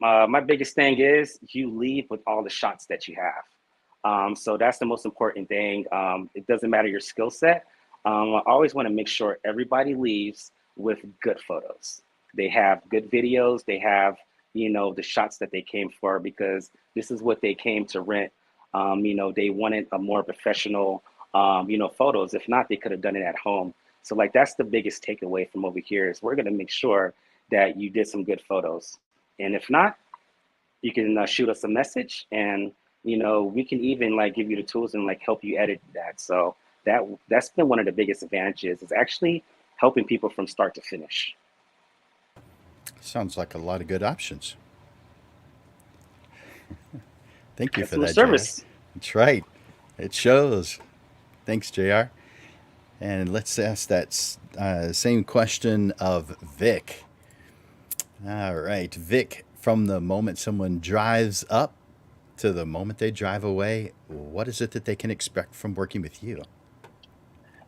My biggest thing is you leave with all the shots that you have. So that's the most important thing. It doesn't matter your skill set. I always want to make sure everybody leaves with good photos. They have good videos. They have, the shots that they came for, because this is what they came to rent. They wanted a more professional, photos. If not, they could have done it at home. So like, that's the biggest takeaway from over here is we're going to make sure that you did some good photos. And if not, you can shoot us a message, and, we can even like give you the tools and like help you edit that. So that's been one of the biggest advantages, is actually helping people from start to finish.
Sounds like a lot of good options. Thank you for
Customer
that, JR.
service.
That's right. It shows. Thanks, JR. And let's ask that same question of Vic. All right, Vic, from the moment someone drives up to the moment they drive away, what is it that they can expect from working with you?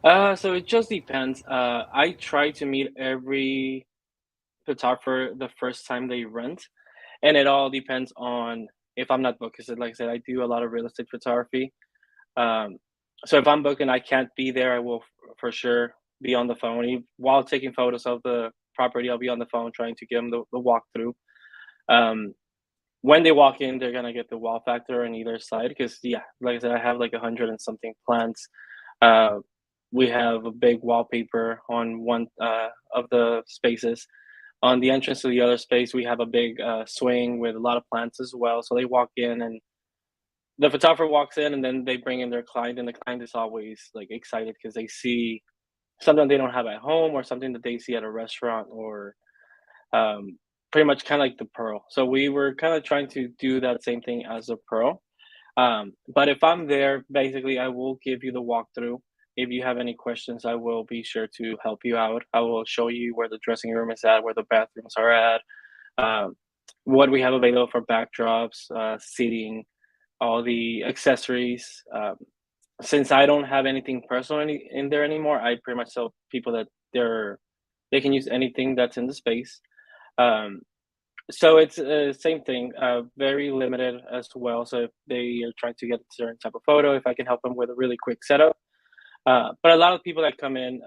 So it just depends. I try to meet every photographer the first time they rent, and it all depends on if I'm not booked. Because like I said, I do a lot of real estate photography. Um, so if I'm booked and I can't be there, I will for sure be on the phone. While taking photos of the property, I'll be on the phone trying to give them the walkthrough. Um, when they walk in, they're gonna get the wow factor on either side because yeah, like I said, I have like 100 and something plants. Uh, we have a big wallpaper on one of the spaces. On the entrance to the other space, we have a big swing with a lot of plants as well. So they walk in, and the photographer walks in, and then they bring in their client, and the client is always like excited because they see something they don't have at home or something that they see at a restaurant, or um, pretty much kind of like the Pearl. So we were kind of trying to do that same thing as the Pearl. But if I'm there, basically, I will give you the walkthrough. If you have any questions, I will be sure to help you out. I will show you where the dressing room is at, where the bathrooms are at, um, what we have available for backdrops, seating, all the accessories. Since I don't have anything personal in there anymore, I pretty much tell people that they can use anything that's in the space. Um, so it's same thing, very limited as well. So if they are trying to get a certain type of photo, if I can help them with a really quick setup. But a lot of people that come in,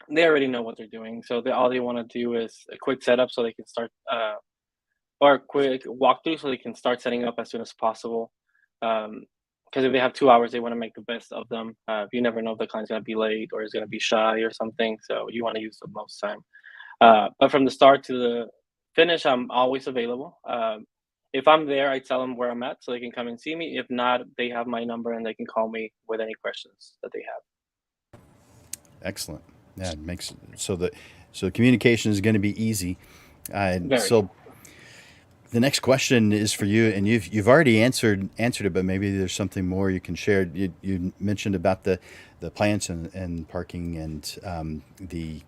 they already know what they're doing. So all they want to do is a quick setup so they can start, or a quick walkthrough so they can start setting up as soon as possible. Because if they have 2 hours, they want to make the best of them. You never know if the client's going to be late or is going to be shy or something. So you want to use the most time. But from the start to the finish, I'm always available. If I'm there, I tell them where I'm at so they can come and see me. If not, they have my number and they can call me with any questions that they have.
Excellent. Yeah, it makes so communication is going to be easy.
Very.
So the next question is for you, and you've already answered it, but maybe there's something more you can share. You mentioned about the plants and parking and the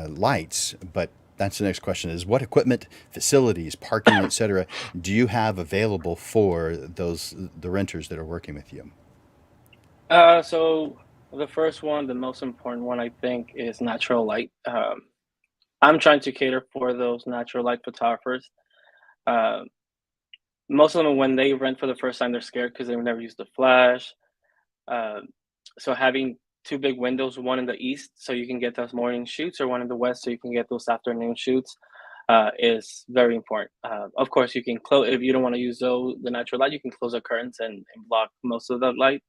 lights, but that's the next question: is what equipment, facilities, parking, etc., do you have available for the renters that are working with you?
So the first one, the most important one, I think, is natural light. I'm trying to cater for those natural light photographers. Uh, Most of them, when they rent for the first time, they're scared because they've never used the flash. Uh, so having two big windows, one in the east, so you can get those morning shoots, or one in the west, so you can get those afternoon shoots, is very important. Of course, you can close if you don't want to use the natural light. You can close the curtains and block most of the light.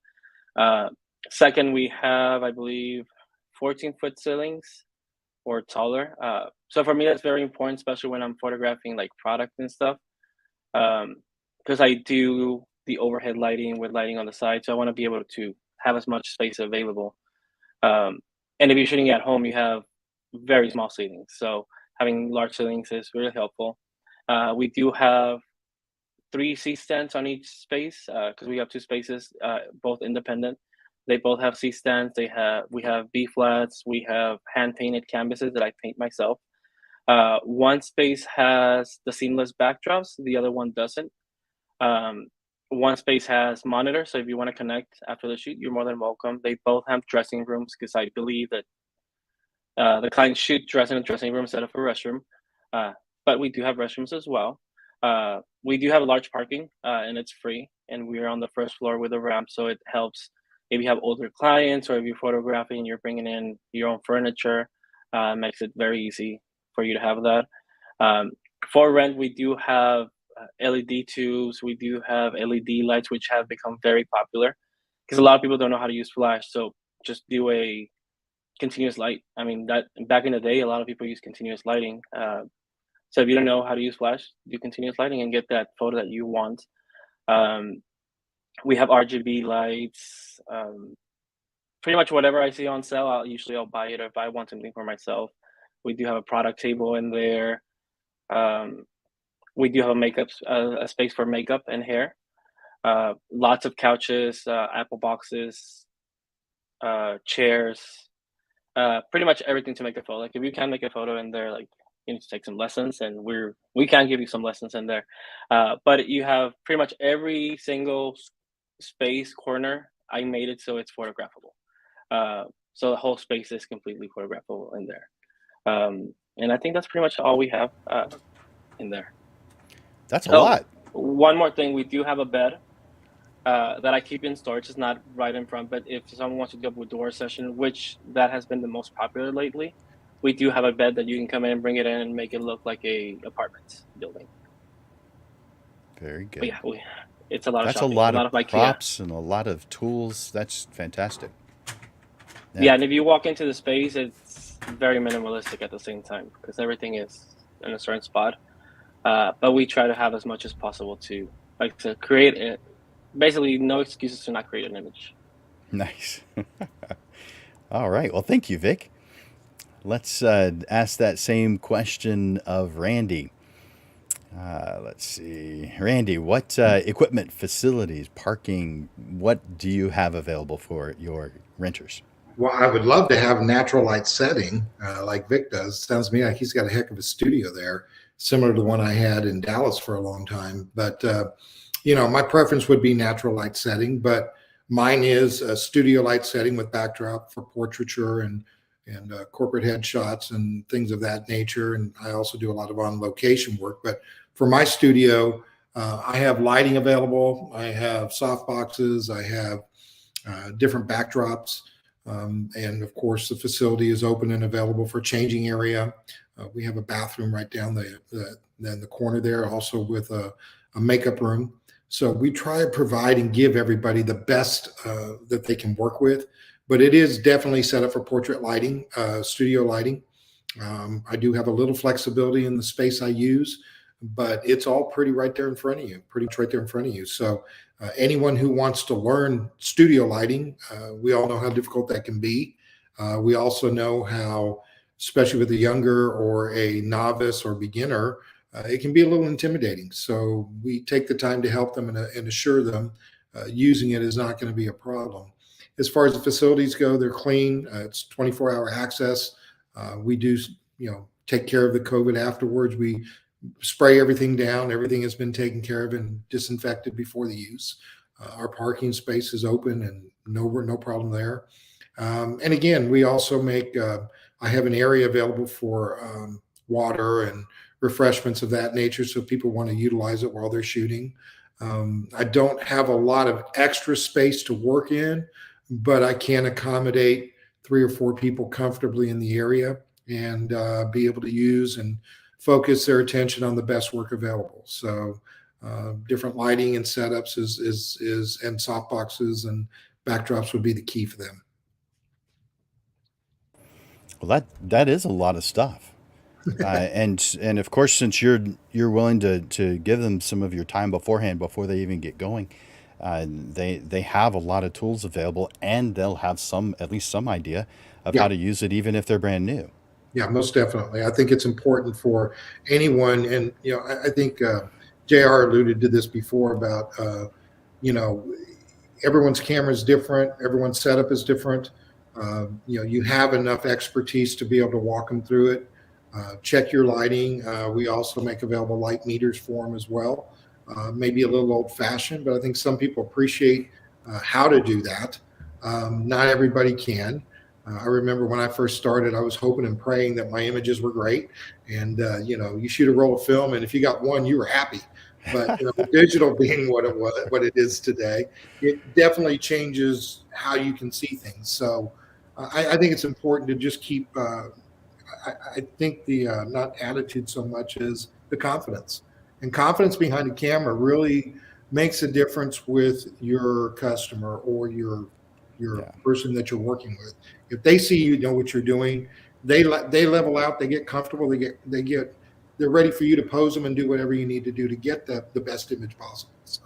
Uh, Second, we have, I believe, 14-foot ceilings or taller. So for me, that's very important, especially when I'm photographing like product and stuff, because I do the overhead lighting with lighting on the side. So I want to be able to have as much space available. Um, and if you're shooting at home, you have very small ceilings. So having large ceilings is really helpful. We do have 3 C stands on each space because we have 2 spaces, both independent. They both have C stands. We have B flats. We have hand painted canvases that I paint myself. One space has the seamless backdrops. The other one doesn't. Um, One space has monitors, so if you want to connect after the shoot, you're more than welcome. They both have dressing rooms because I believe that the clients should dress in a dressing room instead of a restroom. But we do have restrooms as well. We do have a large parking, and it's free. And we're on the first floor with a ramp, so it helps if you have older clients or if you're photographing and you're bringing in your own furniture. Makes it very easy for you to have that. For rent, we do have LED tubes. We do have LED lights, which have become very popular because a lot of people don't know how to use flash. So just do a continuous light. I mean, that back in the day, a lot of people use continuous lighting. So if you don't know how to use flash, do continuous lighting and get that photo that you want. We have RGB lights. Pretty much whatever I see on sale, I'll buy it if I want something for myself. We do have a product table in there. We do have a space for makeup and hair. Lots of couches, Apple boxes, chairs, pretty much everything to make a photo. Like if you can make a photo in there, like you need to take some lessons, and we can give you some lessons in there. But you have pretty much every single space corner. I made it so it's photographable. So the whole space is completely photographable in there. And I think that's pretty much all we have in there.
That's a lot.
One more thing, we do have a bed that I keep in storage. It's not right in front, but if someone wants to do a door session, which that has been the most popular lately, we do have a bed that you can come in and bring it in and make it look like a apartment building.
Very good.
But yeah, it's a lot
That's
of shopping.
a lot
of
of
IKEA.
props and a lot of tools. That's fantastic.
Yeah, and if you walk into the space, it's very minimalistic at the same time because everything is in a certain spot. But we try to have as much as possible to create it. Basically, no excuses to not create an image.
Nice. All right. Well, thank you, Vic. Let's ask that same question of Randy. Let's see. Randy, what equipment, facilities, parking, what do you have available for your renters?
Well, I would love to have natural light setting like Vic does. Sounds to me like he's got a heck of a studio there, similar to the one I had in Dallas for a long time. But, my preference would be natural light setting, but mine is a studio light setting with backdrop for portraiture and corporate headshots and things of that nature. And I also do a lot of on location work. But for my studio, I have lighting available. I have soft boxes. I have different backdrops. And of course, the facility is open and available for changing area. We have a bathroom right down the corner there, also with a makeup room. So we try to provide and give everybody the best that they can work with. But it is definitely set up for portrait lighting, studio lighting. I do have a little flexibility in the space I use, but it's all pretty right there in front of you, pretty much right there in front of you. So anyone who wants to learn studio lighting, we all know how difficult that can be. We also know how, especially with a younger or a novice or beginner, it can be a little intimidating. So we take the time to help them and assure them using it is not going to be a problem. As far as the facilities go, they're clean. It's 24-hour access. We do, take care of the COVID afterwards. We spray everything down. Everything has been taken care of and disinfected before the use. Our parking space is open and no problem there. And again, we also I have an area available for water and refreshments of that nature. So people want to utilize it while they're shooting. I don't have a lot of extra space to work in, but I can accommodate 3 or 4 people comfortably in the area and be able to use and focus their attention on the best work available. So different lighting and setups and softboxes and backdrops would be the key for them.
Well, that is a lot of stuff. And of course, since you're willing to give them some of your time beforehand before they even get going, they have a lot of tools available, and they'll have at least some idea of how to use it, even if they're brand new.
Yeah, most definitely. I think it's important for anyone, and I think JR alluded to this before about everyone's camera is different, everyone's setup is different. You have enough expertise to be able to walk them through it. Check your lighting. We also make available light meters for them as well. Maybe a little old-fashioned, but I think some people appreciate how to do that. Not everybody can. I remember when I first started, I was hoping and praying that my images were great. And, you shoot a roll of film, and if you got one, you were happy. But digital being what it is today, it definitely changes how you can see things. So I think it's important to just keep, I think the not attitude so much as the confidence. And confidence behind the camera really makes a difference with your customer or your person that you're working with. If they see you know what you're doing, they level out, they get comfortable, they're ready for you to pose them and do whatever you need to do to get the best image possible. So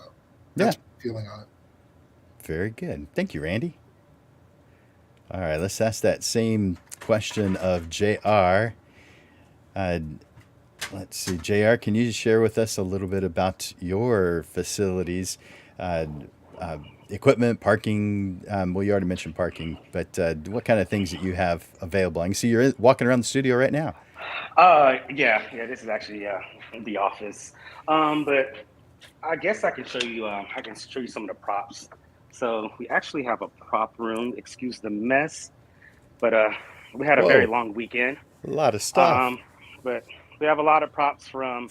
that's my feeling on it.
Very good. Thank you, Randy. All right, let's ask that same question of JR. Let's see, JR, can you share with us a little bit about your facilities, equipment, parking? Well, you already mentioned parking, but what kind of things that you have available? I can see you're walking around the studio right now.
Yeah, this is actually the office. But I guess I can show you. I can show you some of the props. So we actually have a prop room. Excuse the mess, but we had a very long weekend.
A lot of stuff.
But we have a lot of props from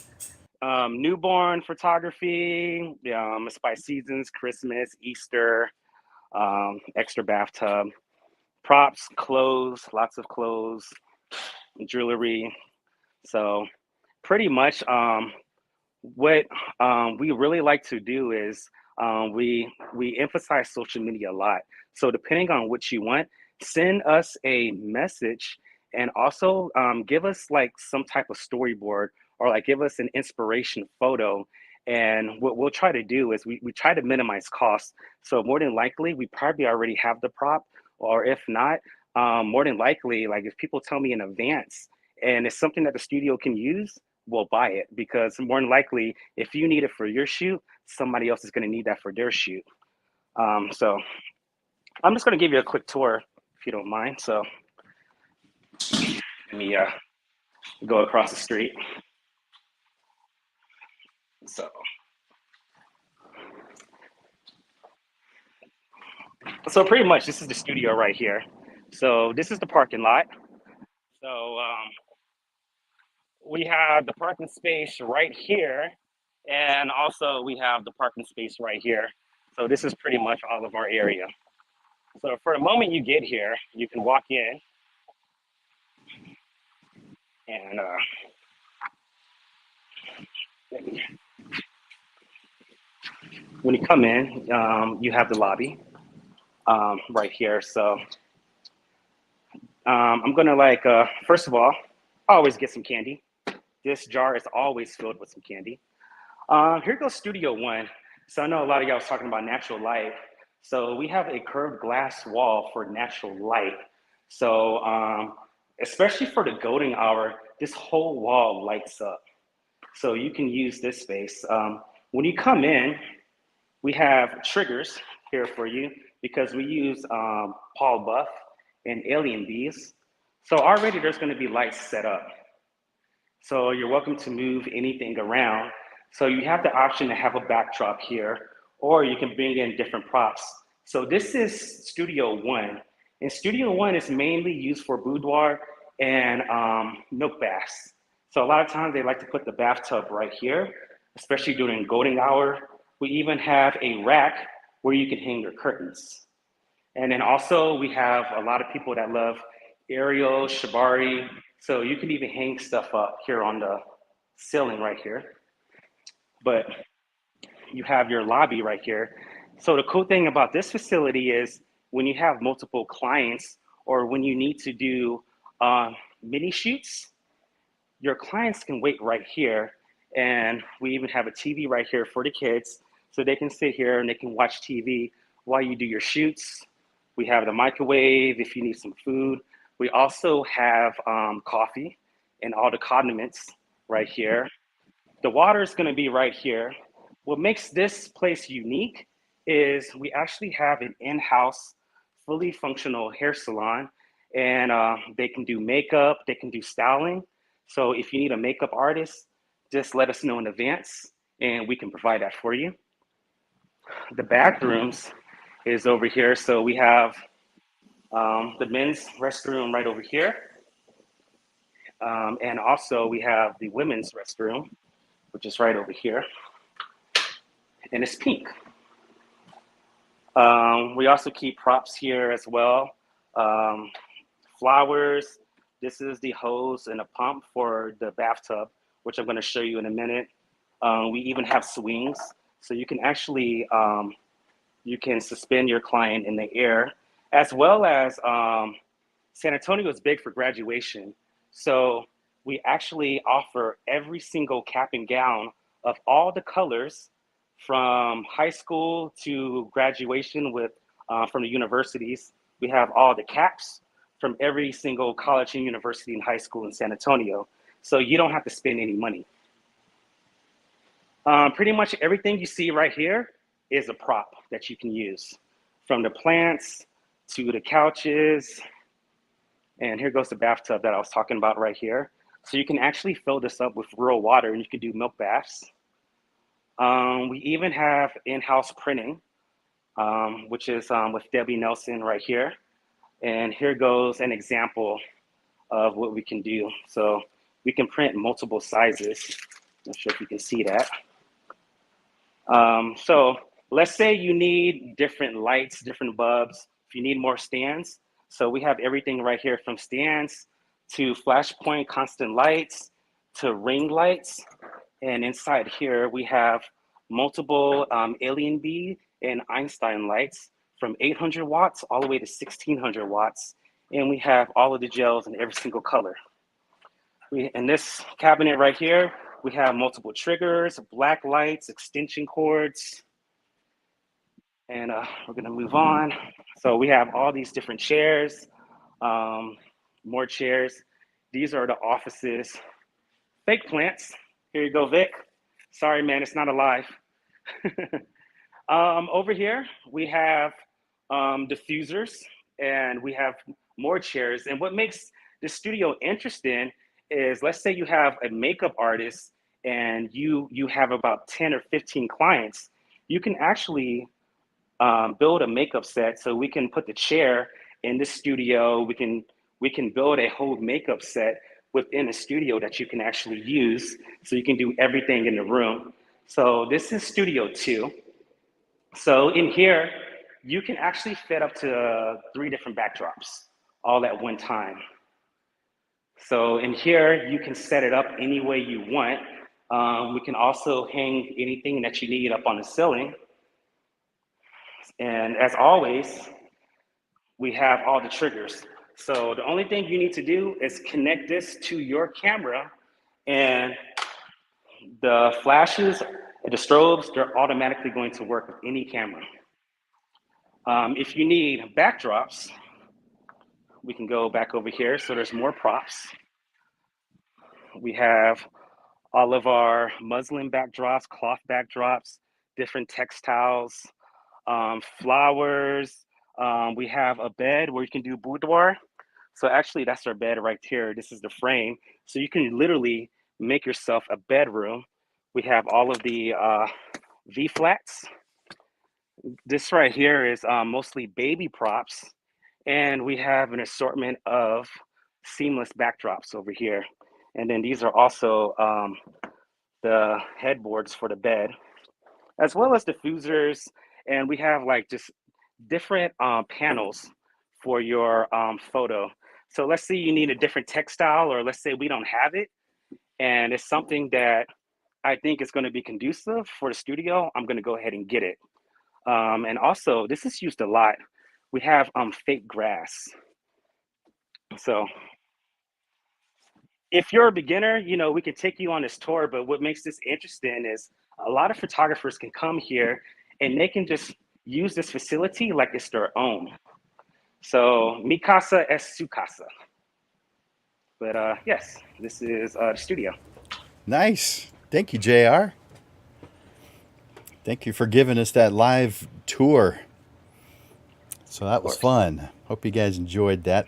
newborn photography, it's by seasons, Christmas, Easter, extra bathtub, props, clothes, lots of clothes, jewelry. So pretty much what we really like to do is we emphasize social media a lot. So depending on what you want, send us a message and also give us like some type of storyboard or like give us an inspiration photo. And what we'll try to do is we try to minimize costs. So more than likely, we probably already have the prop, or if not, more than likely, like if people tell me in advance and it's something that the studio can use, we'll buy it, because more than likely, if you need it for your shoot, somebody else is going to need that for their shoot. So I'm just going to give you a quick tour if you don't mind. So let me go across the street. So pretty much this is the studio right here. So this is the parking lot. So we have the parking space right here, and also we have the parking space right here. So this is pretty much all of our area. So for the moment you get here, you can walk in and when you come in, you have the lobby right here. So I'm gonna first of all, always get some candy. This jar is always filled with some candy. Here goes Studio One. So I know a lot of y'all was talking about natural light. So we have a curved glass wall for natural light. So especially for the golden hour, this whole wall lights up. So you can use this space. When you come in, we have triggers here for you because we use Paul Buff and Alien Bees. So already there's gonna be lights set up. So you're welcome to move anything around. So you have the option to have a backdrop here, or you can bring in different props. So this is Studio One. And Studio One is mainly used for boudoir and milk baths. So a lot of times they like to put the bathtub right here, especially during golden hour. We even have a rack where you can hang your curtains. And then also we have a lot of people that love Ariel, Shibari. So you can even hang stuff up here on the ceiling right here. But you have your lobby right here. So the cool thing about this facility is when you have multiple clients or when you need to do mini shoots, your clients can wait right here. And we even have a TV right here for the kids. So they can sit here and they can watch TV while you do your shoots. We have the microwave if you need some food. We also have coffee and all the condiments right here. The water is going to be right here. What makes this place unique is we actually have an in-house, fully functional hair salon, and they can do makeup, they can do styling. So if you need a makeup artist, just let us know in advance, and we can provide that for you. The bathrooms is over here. So we have the men's restroom right over here. And also we have the women's restroom, which is right over here. And it's pink. We also keep props here as well. Flowers. This is the hose and a pump for the bathtub, which I'm going to show you in a minute. We even have swings. So you can actually, you can suspend your client in the air, as well as San Antonio is big for graduation. So we actually offer every single cap and gown of all the colors from high school to graduation with from the universities. We have all the caps from every single college and university and high school in San Antonio. So you don't have to spend any money. Pretty much everything you see right here is a prop that you can use, from the plants to the couches. And here goes the bathtub that I was talking about right here. So you can actually fill this up with real water and you can do milk baths. We even have in-house printing, which is with Debbie Nelson right here. And here goes an example of what we can do. So we can print multiple sizes. Not sure if you can see that. So let's say you need different lights, different bulbs. If you need more stands, so we have everything right here from stands to flashpoint constant lights to ring lights. And inside here, we have multiple Alien Bee and Einstein lights from 800 watts all the way to 1600 watts. and we have all of the gels in every single color. In this cabinet right here, we have multiple triggers, black lights, extension cords, and we're gonna move on. So we have all these different chairs, more chairs. These are the offices. Fake plants. Here you go, Vic. Sorry, man, it's not alive. Over here, we have diffusers, and we have more chairs. And what makes the studio interesting is, let's say you have a makeup artist and you have about 10 or 15 clients, you can actually build a makeup set. So we can put the chair in the studio. We can build a whole makeup set within a studio that you can actually use. So you can do everything in the room. So this is Studio 2. So in here, you can actually fit up to 3 different backdrops all at one time. So in here, you can set it up any way you want. We can also hang anything that you need up on the ceiling. And as always, we have all the triggers. So the only thing you need to do is connect this to your camera, and the flashes, the strobes, they're automatically going to work with any camera. If you need backdrops, we can go back over here. So there's more props. We have all of our muslin backdrops, cloth backdrops, different textiles, flowers. We have a bed where you can do boudoir. So actually that's our bed right here. This is the frame. So you can literally make yourself a bedroom. We have all of the V-flats. This right here is mostly baby props. And we have an assortment of seamless backdrops over here. And then these are also the headboards for the bed, as well as diffusers. And we have like just different panels for your photo. So let's say you need a different textile, or let's say we don't have it, and it's something that I think is going to be conducive for the studio, I'm going to go ahead and get it. And also, this is used a lot. We have fake grass. So if you're a beginner, you know, we can take you on this tour, but what makes this interesting is a lot of photographers can come here and they can just use this facility like it's their own. So mi casa es su casa. But yes, this is the studio.
Nice. Thank you, JR. Thank you for giving us that live tour. So that was fun. Hope you guys enjoyed that.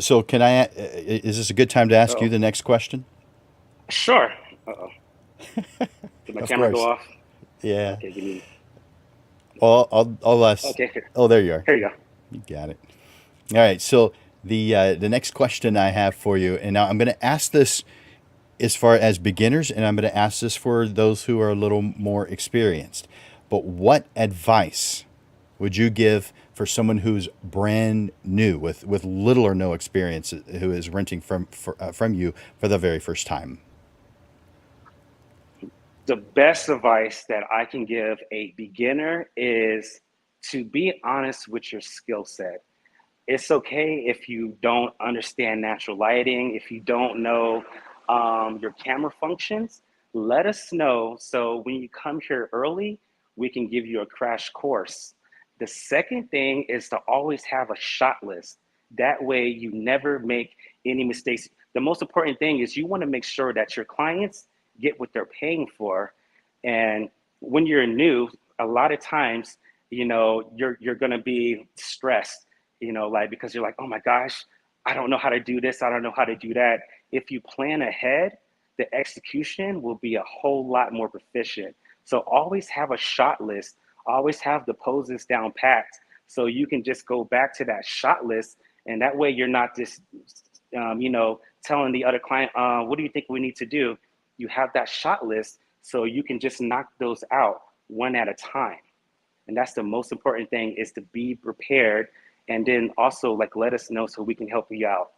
So can I, is this a good time to ask you the next question?
Sure. Uh-oh. Did my camera go off?
Yeah.
Okay, give me.
I'll ask.
Okay, here.
Oh, there you are.
Here you go.
You got it. All right. So the next question I have for you, and now I'm going to ask this as far as beginners, and I'm going to ask this for those who are a little more experienced. But what advice would you give for someone who's brand new with little or no experience, who is renting from you for the very first time?
The best advice that I can give a beginner is to be honest with your skill set. It's okay if you don't understand natural lighting, if you don't know your camera functions, let us know. So when you come here early, we can give you a crash course. The second thing is to always have a shot list. That way you never make any mistakes. The most important thing is you want to make sure that your clients get what they're paying for. And when you're new, a lot of times, you know, you're going to be stressed, you know, like, because you're like, oh my gosh, I don't know how to do this. I don't know how to do that. If you plan ahead, the execution will be a whole lot more proficient. So always have a shot list, always have the poses down packed. So you can just go back to that shot list. And that way you're not just, you know, telling the other client, what do you think we need to do? You have that shot list so you can just knock those out one at a time. And that's the most important thing, is to be prepared. And then also, like, let us know so we can help you out.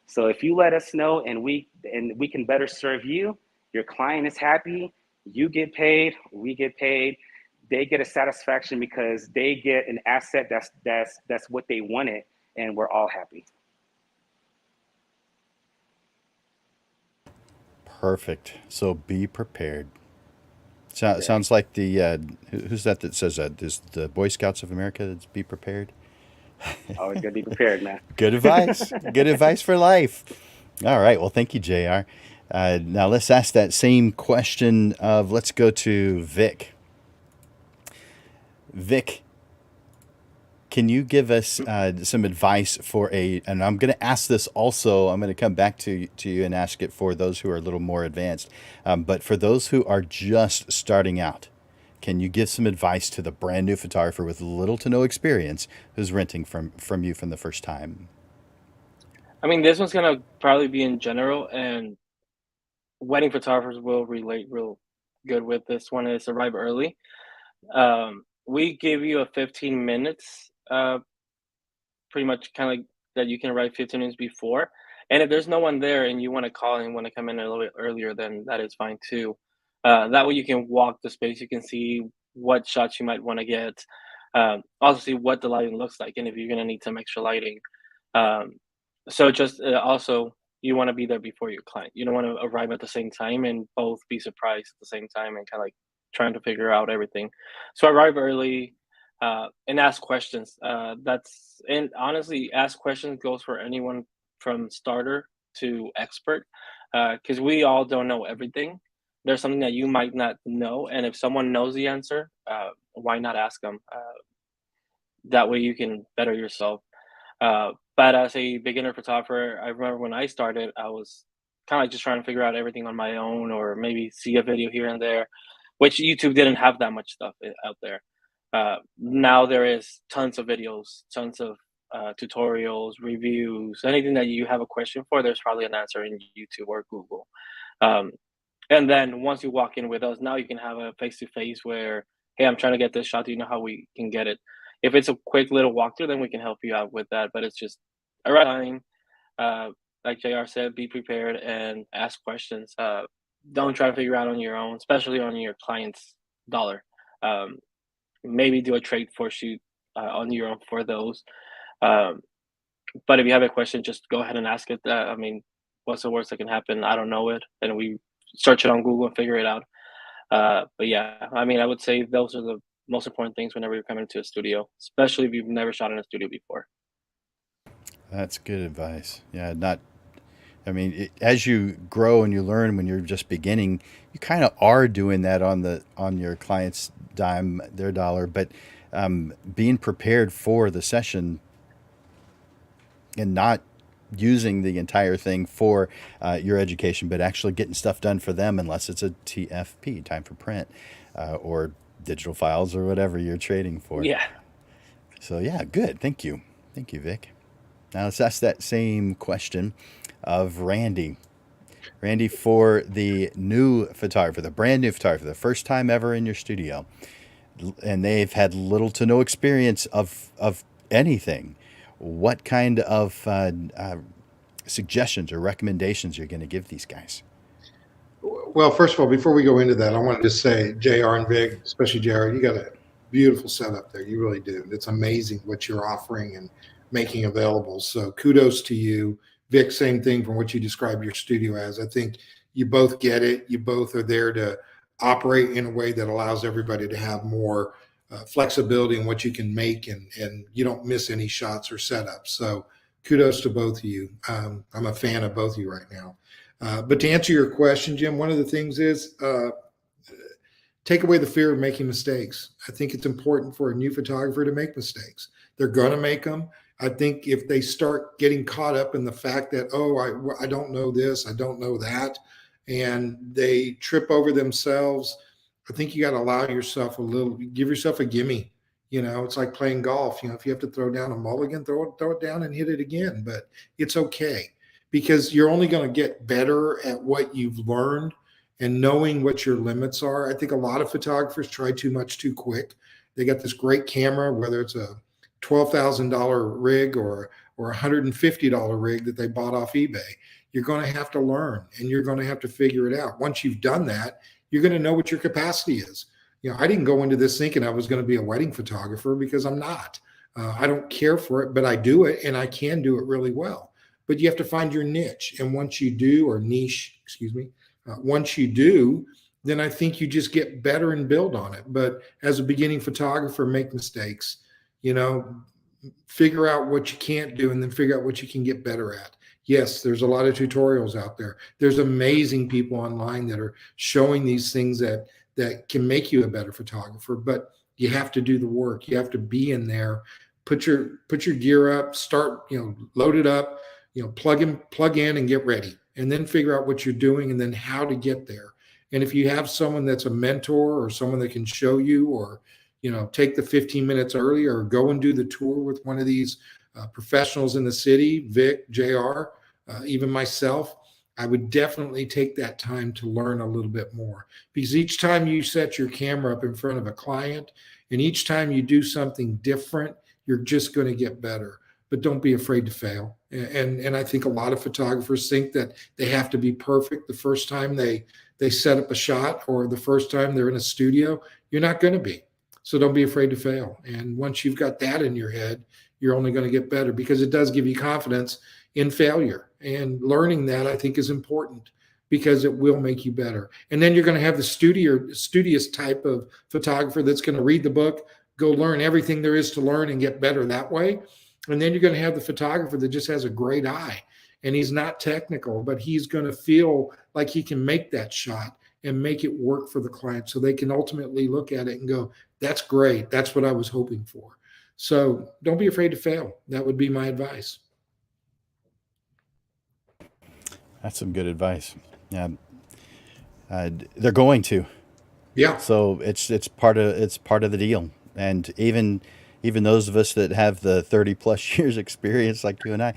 So if you let us know and we can better serve you, your client is happy, you get paid, we get paid, they get a satisfaction because they get an asset that's what they wanted, and we're all happy.
Perfect. So be prepared.
Yeah.
Sounds like the who's that says that? Is the Boy Scouts of America that's be prepared?
Always gotta be prepared, man.
Good advice. Good advice for life. All right. Well, thank you, JR. Now let's ask that same question of let's go to Vic. Vic, can you give us some advice for and I'm going to ask this also, I'm going to come back to you and ask it for those who are a little more advanced. But for those who are just starting out, can you give some advice to the brand new photographer with little to no experience who's renting from you from the first time?
I mean, this one's gonna probably be in general, and wedding photographers will relate real good with this one. Is arrive early. We give you a 15 minutes, pretty much kind of like that you can arrive 15 minutes before. And if there's no one there and you want to call and want to come in a little bit earlier, then that is fine too. That way you can walk the space, you can see what shots you might want to get, also see what the lighting looks like, and if you're gonna need some extra lighting. Um, so just also you want to be there before your client. You don't want to arrive at the same time and both be surprised at the same time and kind of like trying to figure out everything. So arrive early, and ask questions. And honestly, ask questions goes for anyone from starter to expert, because we all don't know everything. There's something that you might not know, and if someone knows the answer, why not ask them? That way you can better yourself. But as a beginner photographer, I remember when I started, I was kind of like just trying to figure out everything on my own, or maybe see a video here and there, which YouTube didn't have that much stuff out there. Now there is tons of videos, tons of tutorials, reviews, anything that you have a question for, there's probably an answer in YouTube or Google. Um, and then once you walk in with us, now you can have a face to face where, hey, I'm trying to get this shot. Do you know how we can get it? If it's a quick little walkthrough, then we can help you out with that. But it's just a right time. Like JR said, be prepared and ask questions. Don't try to figure out on your own, especially on your client's dollar. Um, Maybe do a trade for shoot on your own for those. Um, but if you have a question, just go ahead and ask it. I mean, what's the worst that can happen? I don't know it, and we search it on Google and figure it out. But yeah, I mean, I would say those are the most important things whenever you're coming to a studio, especially if you've never shot in a studio before.
That's good advice. Yeah, not. I mean, as you grow and you learn when you're just beginning, you kind of are doing that on your client's dime, their dollar. But being prepared for the session and not using the entire thing for your education, but actually getting stuff done for them, unless it's a TFP, time for print, or digital files or whatever you're trading for.
Yeah.
So yeah, good. Thank you, Vic. Now let's ask that same question of Randy. Randy, for the new photographer, the brand new photographer, the first time ever in your studio, and they've had little to no experience of anything, what kind of suggestions or recommendations you're going to give these guys?
Well, first of all, before we go into that, I want to just say, JR and Vic, especially JR, you got a beautiful setup there. You really do. It's amazing what you're offering and making available. So kudos to you. Vic, same thing from what you described your studio as. I think you both get it. You both are there to operate in a way that allows everybody to have more flexibility in what you can make, and you don't miss any shots or setups. So kudos to both of you. I'm a fan of both of you right now. But to answer your question, Jim, one of the things is take away the fear of making mistakes. I think it's important for a new photographer to make mistakes. They're going to make them. I think if they start getting caught up in the fact that, oh, I don't know this, I don't know that, and they trip over themselves, I think you got to allow yourself give yourself a gimme. You know, it's like playing golf. You know, if you have to throw down a mulligan, throw it down and hit it again. But it's okay, because you're only going to get better at what you've learned and knowing what your limits are. I think a lot of photographers try too much too quick. They got this great camera, whether it's a $12,000 rig or a $150 rig that they bought off eBay. You're going to have to learn, and you're going to have to figure it out. Once you've done that, you're going to know what your capacity is. You know, I didn't go into this thinking I was going to be a wedding photographer, because I'm not. I don't care for it, but I do it, and I can do it really well. But you have to find your niche. And once you do, or niche, excuse me, Once you do, then I think you just get better and build on it. But as a beginning photographer, make mistakes, you know, figure out what you can't do and then figure out what you can get better at. Yes, there's a lot of tutorials out there. There's amazing people online that are showing these things that can make you a better photographer, but you have to do the work. You have to be in there, put your gear up, start, load it up, plug in and get ready, and then figure out what you're doing and then how to get there. And if you have someone that's a mentor or someone that can show you, or take the 15 minutes early, or go and do the tour with one of these professionals in the city, Vic, JR, even myself, I would definitely take that time to learn a little bit more, because each time you set your camera up in front of a client and each time you do something different, you're just going to get better. But don't be afraid to fail. And I think a lot of photographers think that they have to be perfect the first time they set up a shot, or the first time they're in a studio. You're not going to be. So don't be afraid to fail. And once you've got that in your head, you're only going to get better, because it does give you confidence in failure. And learning that, I think, is important, because it will make you better. And then you're going to have the studious type of photographer that's going to read the book, go learn everything there is to learn and get better that way. And then you're going to have the photographer that just has a great eye, and he's not technical, but he's going to feel like he can make that shot and make it work for the client, so they can ultimately look at it and go, that's great. That's what I was hoping for. So don't be afraid to fail. That would be my advice.
That's some good advice. Yeah, they're going to.
Yeah.
So it's part of the deal. And even those of us that have the 30 plus years experience, like you and I,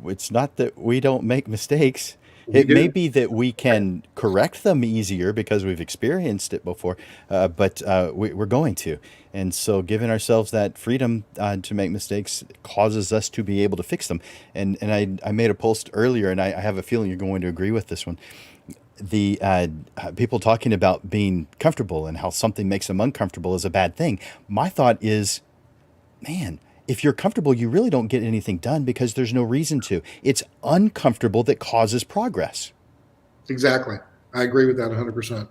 it's not that we don't make mistakes. It may be that we can correct them easier because we've experienced it before, but we're going to. And so giving ourselves that freedom to make mistakes causes us to be able to fix them. And I made a post earlier, and I have a feeling you're going to agree with this one. The people talking about being comfortable and how something makes them uncomfortable is a bad thing. My thought is, man, if you're comfortable, you really don't get anything done, because there's no reason to. It's uncomfortable that causes progress.
Exactly. I agree with that 100%.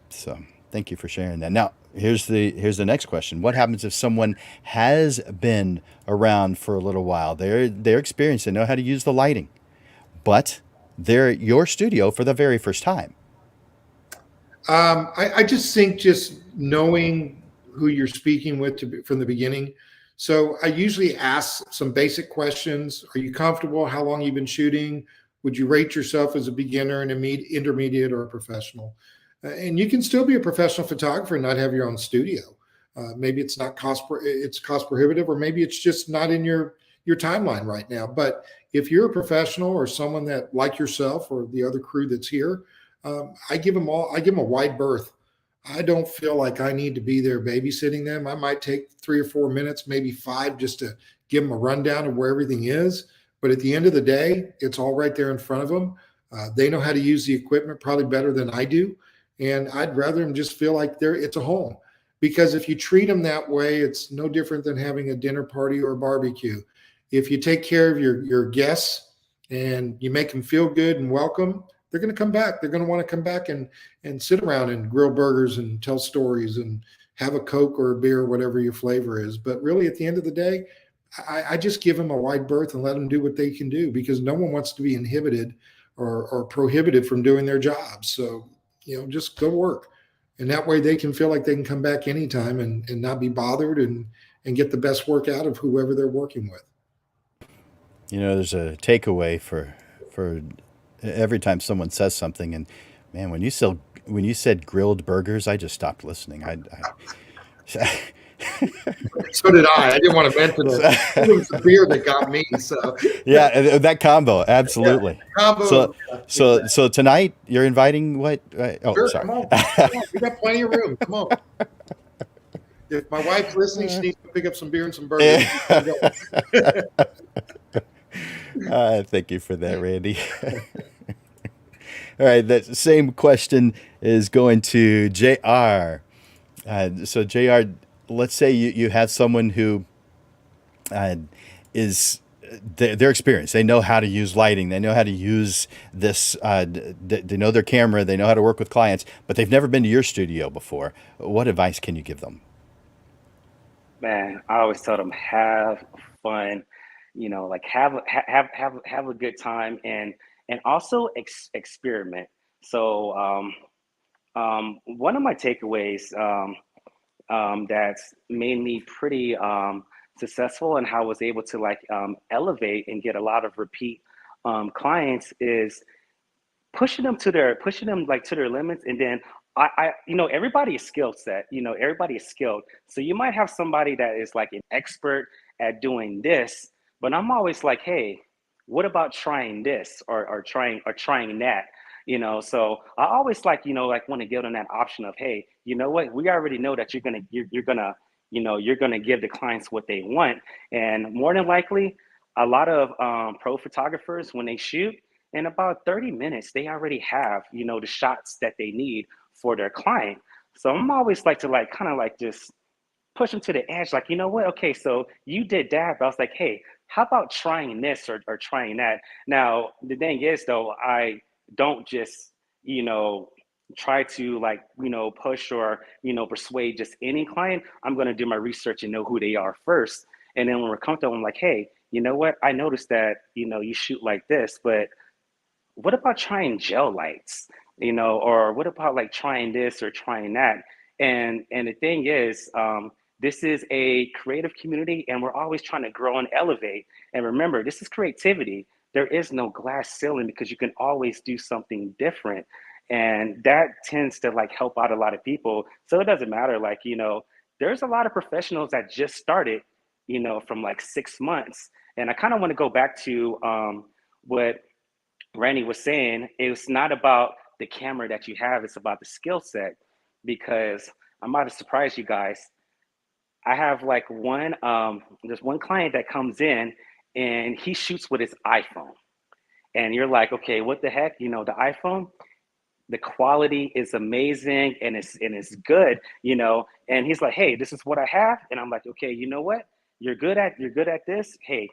So thank you for sharing that. Now, here's the next question. What happens if someone has been around for a little while? They're experienced, they know how to use the lighting, but they're at your studio for the very first time?
I just think just knowing who you're speaking with from the beginning. So I usually ask some basic questions. Are you comfortable? How long you've been shooting? Would you rate yourself as a beginner, an intermediate, or a professional? And you can still be a professional photographer and not have your own studio. Maybe it's not cost prohibitive, or maybe it's just not in your timeline right now. But if you're a professional, or someone that, like yourself or the other crew that's here, I give them a wide berth. I don't feel like I need to be there babysitting them. I might take 3 or 4 minutes, maybe 5, just to give them a rundown of where everything is. But at the end of the day, it's all right there in front of them. They know how to use the equipment probably better than I do. And I'd rather them just feel like it's a home. Because if you treat them that way, it's no different than having a dinner party or a barbecue. If you take care of your guests and you make them feel good and welcome, they're going to come back. They're going to want to come back and sit around and grill burgers and tell stories and have a Coke or a beer, whatever your flavor is. But really, at the end of the day, I just give them a wide berth and let them do what they can do, because no one wants to be inhibited or prohibited from doing their jobs. So, just go work. And that way they can feel like they can come back anytime and not be bothered and get the best work out of whoever they're working with.
There's a takeaway for every time someone says something, and man, when you said grilled burgers, I just stopped listening.
So did I. I didn't want to mention it. It was the beer that got me. So
yeah, that combo, absolutely.
Yeah, combo.
So tonight you're inviting what?
Sure,
sorry.
come on. We got plenty of room. Come on. If my wife's listening, she needs to pick up some beer and some burgers.
Thank you for that, Randy. All right, that same question is going to JR. So JR, let's say you have someone who is their experience. They know how to use lighting. They know how to use this. They know their camera. They know how to work with clients, but they've never been to your studio before. What advice can you give them?
Man, I always tell them have fun, like have a good time, and also experiment. So one of my takeaways that's made me pretty successful and how I was able to like elevate and get a lot of repeat clients is pushing them like to their limits. And then everybody is skill set, everybody is skilled. So you might have somebody that is like an expert at doing this, but I'm always like, hey, what about trying this or trying that? So I always like, like want to give them that option of, hey, you know what, we already know that you're gonna you're gonna give the clients what they want. And more than likely, a lot of pro photographers, when they shoot, in about 30 minutes, they already have, the shots that they need for their client. So I'm always like to like kind of like just push them to the edge, like, you know what? Okay, so you did that, but I was like, hey, how about trying this or trying that? Now, the thing is though, I don't just, you know, try to like, push or, persuade just any client. I'm going to do my research and know who they are first. And then when we're comfortable, I'm like, hey, you know what? I noticed that, you shoot like this, but what about trying gel lights, or what about like trying this or trying that? And the thing is, this is a creative community, and we're always trying to grow and elevate. And remember, this is creativity. There is no glass ceiling because you can always do something different, and that tends to like help out a lot of people. So it doesn't matter, like, there's a lot of professionals that just started, from like 6 months. And I kind of want to go back to what Randy was saying. It's not about the camera that you have, it's about the skill set. Because I might have surprised you guys. I have like there's one client that comes in and he shoots with his iPhone. And you're like, okay, what the heck? The iPhone, the quality is amazing and it's good, and he's like, hey, this is what I have. And I'm like, okay, you know what, you're good at this. Hey,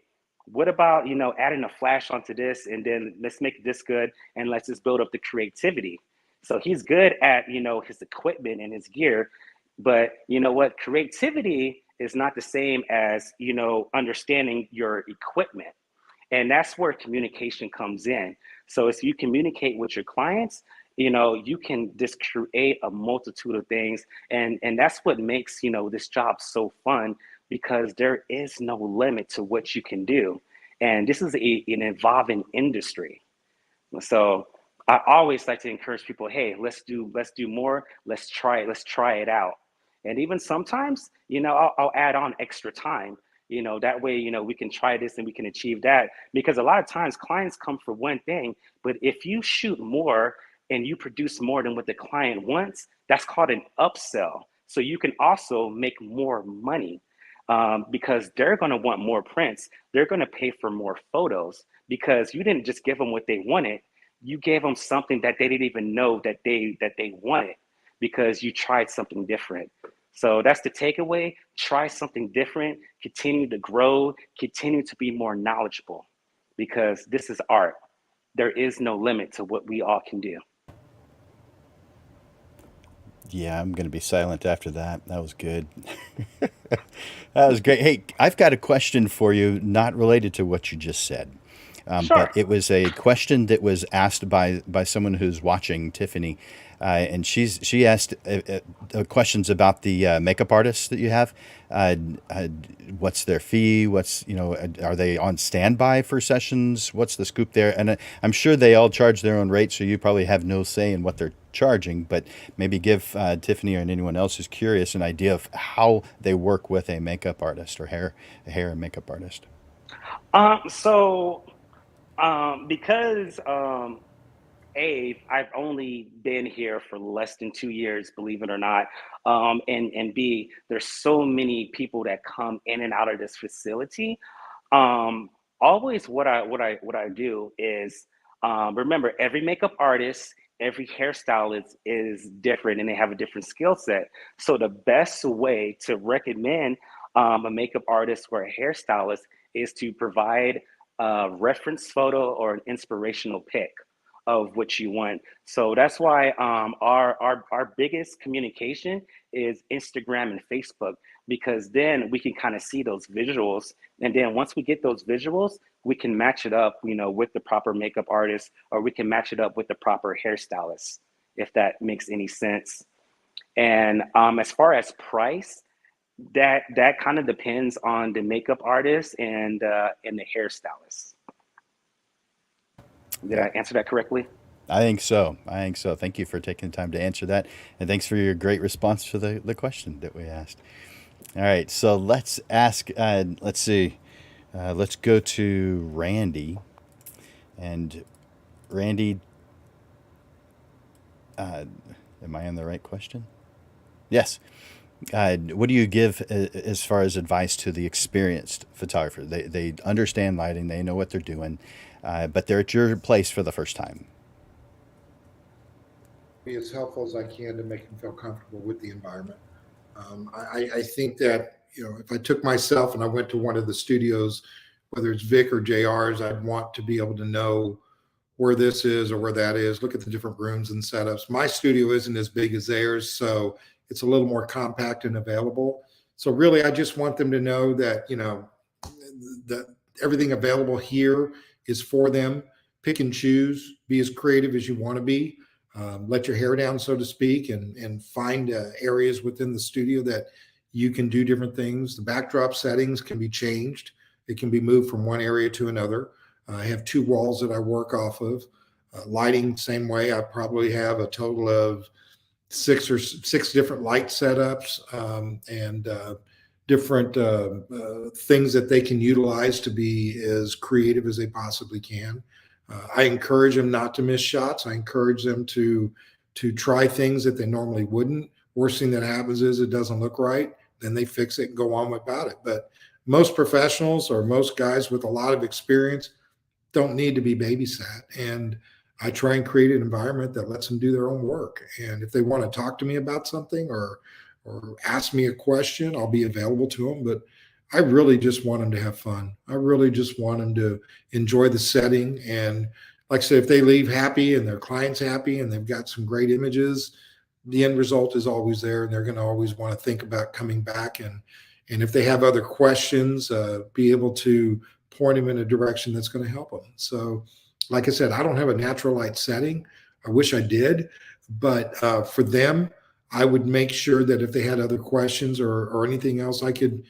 what about adding a flash onto this, and then let's make this good, and let's just build up the creativity. So he's good at his equipment and his gear, but you know what, creativity is not the same as understanding your equipment. And that's where communication comes in. So if you communicate with your clients, you can just create a multitude of things. And that's what makes, this job so fun, because there is no limit to what you can do. And this is an evolving industry. So I always like to encourage people, hey, let's do more. Let's try it out. And even sometimes, I'll add on extra time, that way, we can try this and we can achieve that. Because a lot of times clients come for one thing, but if you shoot more and you produce more than what the client wants, that's called an upsell. So you can also make more money, because they're going to want more prints. They're going to pay for more photos because you didn't just give them what they wanted. You gave them something that they didn't even know that they wanted, because you tried something different. So that's the takeaway. Try something different, continue to grow, continue to be more knowledgeable, because this is art. There is no limit to what we all can do.
Yeah, I'm going to be silent after that. That was good. That was great. Hey, I've got a question for you, not related to what you just said. But
Sure.
it was a question that was asked by someone who's watching, Tiffany, and she asked questions about the makeup artists that you have. Uh, uh, what's their fee? Are they on standby for sessions? What's the scoop there? And I'm sure they all charge their own rate, so you probably have no say in what they're charging. But maybe give Tiffany or anyone else who's curious an idea of how they work with a makeup artist or hair and makeup artist.
So because I've only been here for less than 2 years, believe it or not. And B, there's so many people that come in and out of this facility. Um, Always what I do is, remember, every makeup artist, every hairstylist is different and they have a different skill set. So the best way to recommend a makeup artist or a hairstylist is to provide a reference photo or an inspirational pic of what you want. So that's why our biggest communication is Instagram and Facebook, because then we can kind of see those visuals. And then once we get those visuals, we can match it up, with the proper makeup artist, or we can match it up with the proper hairstylist, if that makes any sense. And as far as price, that kind of depends on the makeup artist and the hairstylist. Did I answer that correctly?
I think so. Thank you for taking the time to answer that. And thanks for your great response to the question that we asked. All right. So let's ask, let's see. Let's go to Randy. And Randy, am I on the right question? Yes. What do you give as far as advice to the experienced photographer? They understand lighting, they know what they're doing, but they're at your place for the first time.
Be as helpful as I can to make them feel comfortable with the environment. I think that, if I took myself and I went to one of the studios, whether it's Vic or JR's, I'd want to be able to know where this is or where that is, look at the different rooms and setups. My studio isn't as big as theirs, so it's a little more compact and available. So really, I just want them to know that, that everything available here is for them. Pick and choose, be as creative as you want to be. Let your hair down, so to speak, and find areas within the studio that you can do different things. The backdrop settings can be changed. It can be moved from one area to another. I have 2 walls that I work off of. Lighting, same way. I probably have a total of 6 different light setups and different things that they can utilize to be as creative as they possibly can. I encourage them not to miss shots. I encourage them to try things that they normally wouldn't. Worst thing that happens is it doesn't look right. Then they fix it and go on about it. But most professionals or most guys with a lot of experience don't need to be babysat. And I try and create an environment that lets them do their own work. And if they want to talk to me about something or ask me a question, I'll be available to them. But I really just want them to have fun. I really just want them to enjoy the setting. And like I said, if they leave happy and their client's happy and they've got some great images, the end result is always there. And they're going to always want to think about coming back. And if they have other questions, be able to point them in a direction that's going to help them. So like I said, I don't have a natural light setting. I wish I did. But for them, I would make sure that if they had other questions or anything else, I could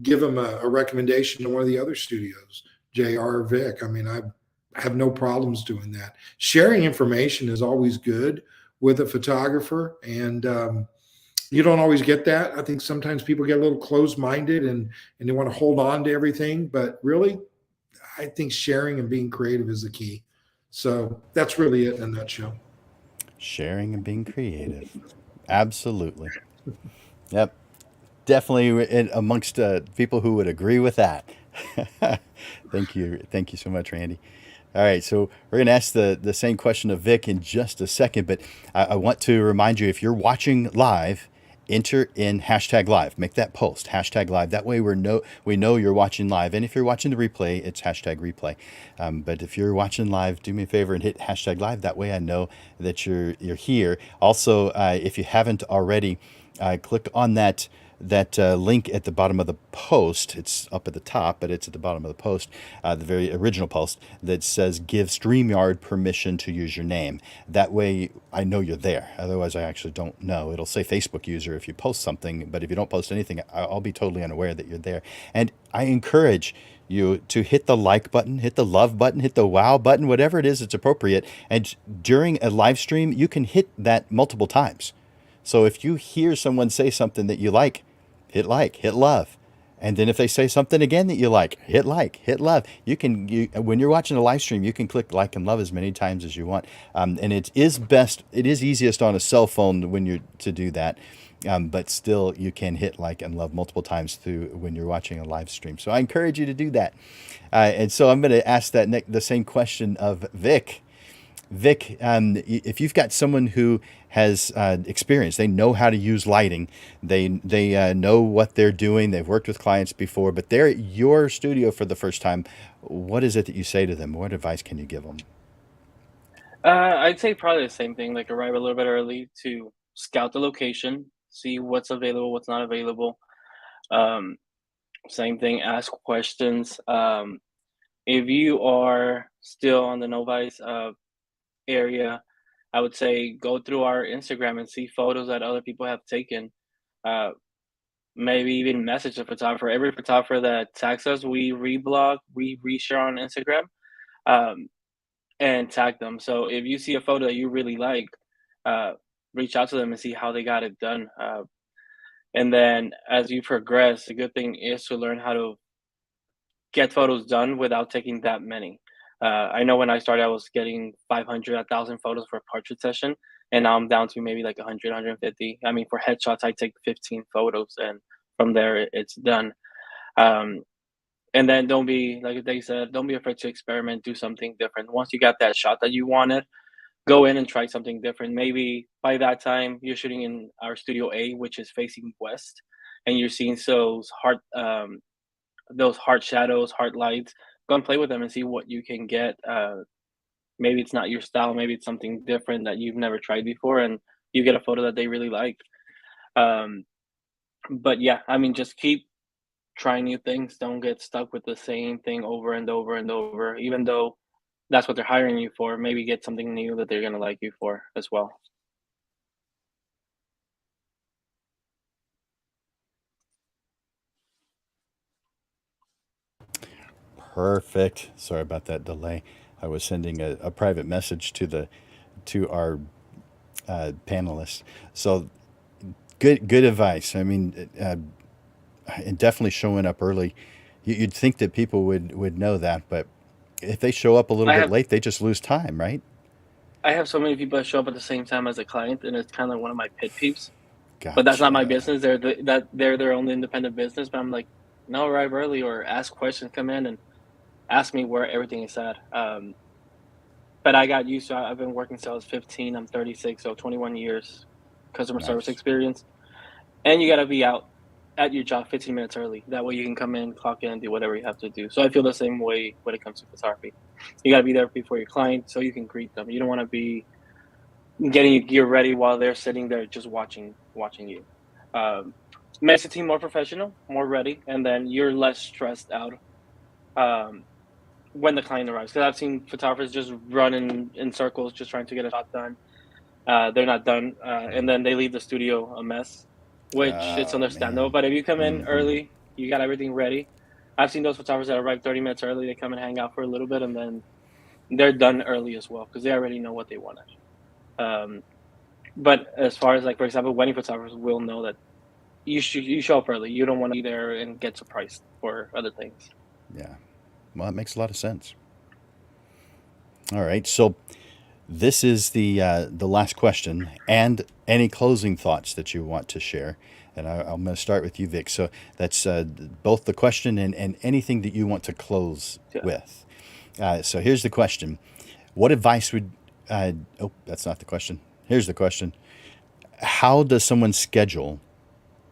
give them a recommendation to one of the other studios, JR or Vic. I mean, I have no problems doing that. Sharing information is always good with a photographer. And you don't always get that. I think sometimes people get a little closed-minded and they want to hold on to everything. But really, I think sharing and being creative is the key. So that's really it in a nutshell.
Sharing and being creative. Absolutely. Yep. Definitely amongst people who would agree with that. Thank you. Thank you so much, Randy. All right, so we're going to ask the same question of Vic in just a second, but I want to remind you, if you're watching live, enter in #live. Make that post, #live. That way we know you're watching live. And if you're watching the replay, it's #replay. But if you're watching live, do me a favor and hit #live. That way I know that you're here. Also, if you haven't already, click on that link at the bottom of the post. It's up at the top, but it's at the bottom of the post, the very original post that says give StreamYard permission to use your name. That way I know you're there. Otherwise I actually don't know. It'll say Facebook user if you post something, but if you don't post anything, I'll be totally unaware that you're there. And I encourage you to hit the like button, hit the love button, hit the wow button, whatever it is that's appropriate. And during a live stream, you can hit that multiple times. So if you hear someone say something that you like, hit love. And then if they say something again that you like, hit love. When you're watching a live stream, you can click like and love as many times as you want. And it is easiest on a cell phone to do that. But still, you can hit like and love multiple times when you're watching a live stream. So I encourage you to do that. And so I'm going to ask the same question of Vic. Vic, if you've got someone who has experience, they know how to use lighting, they know what they're doing, they've worked with clients before, but they're at your studio for the first time. What is it that you say to them? What advice can you give them?
I'd say probably the same thing, like arrive a little bit early to scout the location, see what's available, what's not available. Um, Same thing, ask questions. If you are still on the Novice area, I would say go through our Instagram and see photos that other people have taken. Uh, Maybe even message the photographer. Every photographer that tags us, we reblog, we reshare on Instagram, um, and tag them. So if you see a photo that you really like, uh, reach out to them and see how they got it done. And then as you progress, the good thing is to learn how to get photos done without taking that many. I know when I started, I was getting 500, 1,000 photos for a portrait session, and now I'm down to maybe like 100, 150. I mean, for headshots, I take 15 photos, and from there, it's done. Um, and then don't be, like they said, don't be afraid to experiment, do something different. Once you got that shot that you wanted, go in and try something different. Maybe by that time, you're shooting in our Studio A, which is facing west, and you're seeing those hard shadows, hard lights. Go and play with them and see what you can get. Maybe it's not your style, maybe it's something different that you've never tried before, and you get a photo that they really like. Um, but yeah, I mean, just keep trying new things. Don't get stuck with the same thing over and over and over, even though that's what they're hiring you for. Maybe get something new that they're gonna like you for as well.
Perfect. Sorry about that delay. I was sending a private message to our panelists. So good advice. I mean, and definitely showing up early. You'd think that people would know that, but if they show up a little
I
bit
have
late, they just lose time, right?
I have so many people that show up at the same time as a client, and it's kind of one of my pet peeves. But that's not my
Gotcha.
business. They're their own independent business. But I'm like, no, arrive early or ask questions. Come in and ask me where everything is at. But I got used to. I've been working since I was 15. I'm 36, so 21 years customer service
Nice.
experience. And you got to be out at your job 15 minutes early. That way you can come in, clock in, and do whatever you have to do. So I feel the same way when it comes to photography. You got to be there before your client so you can greet them. You don't want to be getting your gear ready while they're sitting there just watching you. Um, Makes the team more professional, more ready, and then you're less stressed out um, when the client arrives. Because I've seen photographers just run in circles, just trying to get a shot done. They're not done, and then they leave the studio a mess, which it's
Oh
understandable.
man.
But if you come in
Hmm.
early, you got everything ready. I've seen those photographers that arrive 30 minutes early. They come and hang out for a little bit, and then they're done early as well because they already know what they wanted. Um, but as far as like, for example, wedding photographers will know that you show up early. You don't want to be there and get surprised for other things.
Yeah. Well, it makes a lot of sense. All right. So this is the last question, and any closing thoughts that you want to share. And I'm going to start with you, Vic. So that's both the question and anything that you want to close
Yeah.
with. So here's the question: what advice would? Oh, that's not the question. Here's the question: how does someone schedule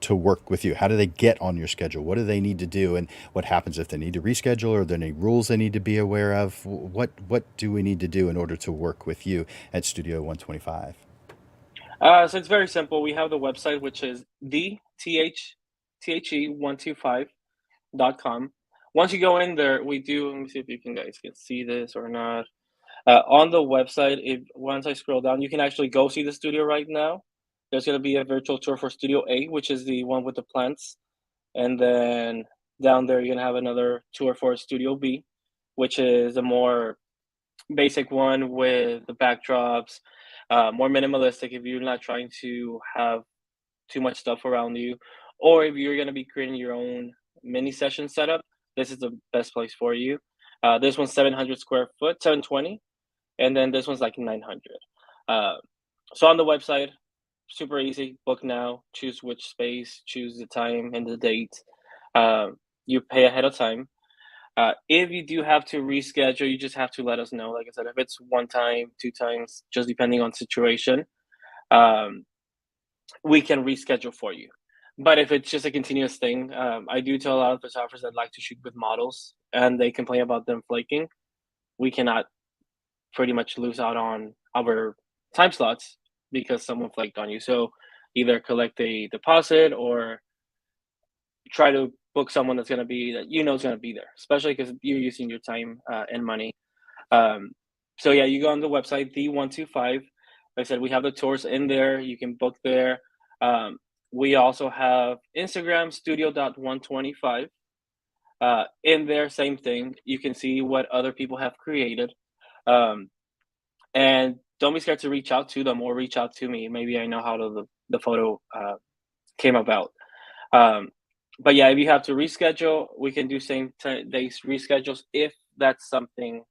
to work with you? How do they get on your schedule? What do they need to do? And what happens if they need to reschedule? Or are there any rules they need to be aware of? What do we need to do in order to work with you at Studio 125?
So it's very simple. We have the website, which is the125.com. Once you go in there, we do. Let me see if you can guys can see this or not. On the website, if once I scroll down, you can actually go see the studio right now. There's going to be a virtual tour for Studio A, which is the one with the plants, and then down there you're going to have another tour for Studio B, which is a more basic one with the backdrops, more minimalistic if you're not trying to have too much stuff around you, or if you're going to be creating your own mini session setup, this is the best place for you. This one's 700 square foot, 720, and then this one's like 900. Uh, so on the website, super easy. Book now. Choose which space. Choose the time and the date. You pay ahead of time. If you do have to reschedule, you just have to let us know. Like I said, if it's one time, two times, just depending on situation, um, we can reschedule for you. But if it's just a continuous thing, I do tell a lot of photographers that like to shoot with models and they complain about them flaking. We cannot pretty much lose out on our time slots because someone flaked on you. So either collect a deposit or try to book someone that's going to be that you know is going to be there, especially because you're using your time and money. Um, so yeah, you go on the website the125. Like I said, we have the tours in there. You can book there. Um, we also have Instagram studio.125. In there, same thing. You can see what other people have created. Um, and don't be scared to reach out to them or reach out to me. Maybe I know how the photo came about. Um, but yeah, if you have to reschedule, we can do same days reschedules if that's something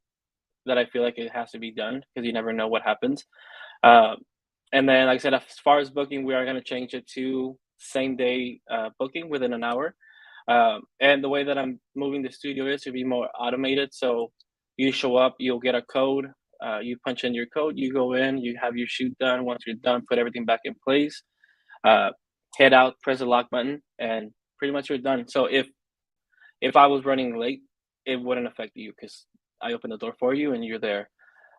that I feel like it has to be done because you never know what happens. Um, and then, like I said, as far as booking, we are going to change it to same day booking within an hour. And the way that I'm moving the studio is to be more automated. So you show up, you'll get a code, you punch in your code, you go in, you have your shoot done. Once you're done, put everything back in place, uh, head out, press the lock button, and pretty much you're done. So if I was running late, it wouldn't affect you because I opened the door for you and you're there.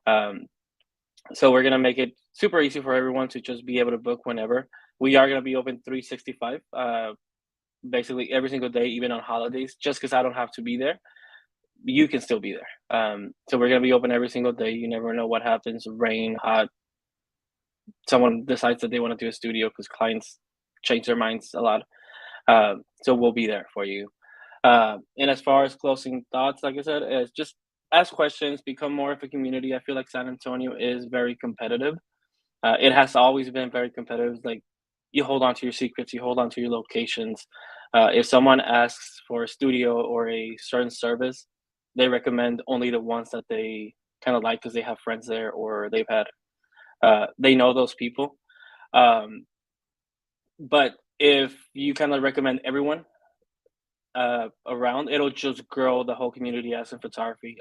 Um, so we're gonna make it super easy for everyone to just be able to book whenever. We are gonna be open 365, basically every single day, even on holidays. Just because I don't have to be there, you can still be there. So we're gonna be open every single day. You never know what happens: rain, hot. Someone decides that they want to do a studio because clients change their minds a lot. So we'll be there for you. And as far as closing thoughts, like I said, is just ask questions, become more of a community. I feel like San Antonio is very competitive. It has always been very competitive. Like you hold on to your secrets, you hold on to your locations. If someone asks for a studio or a certain service, they recommend only the ones that they kind of like because they have friends there or they know those people. Um, but if you kind of recommend everyone around, it'll just grow the whole community as in photography.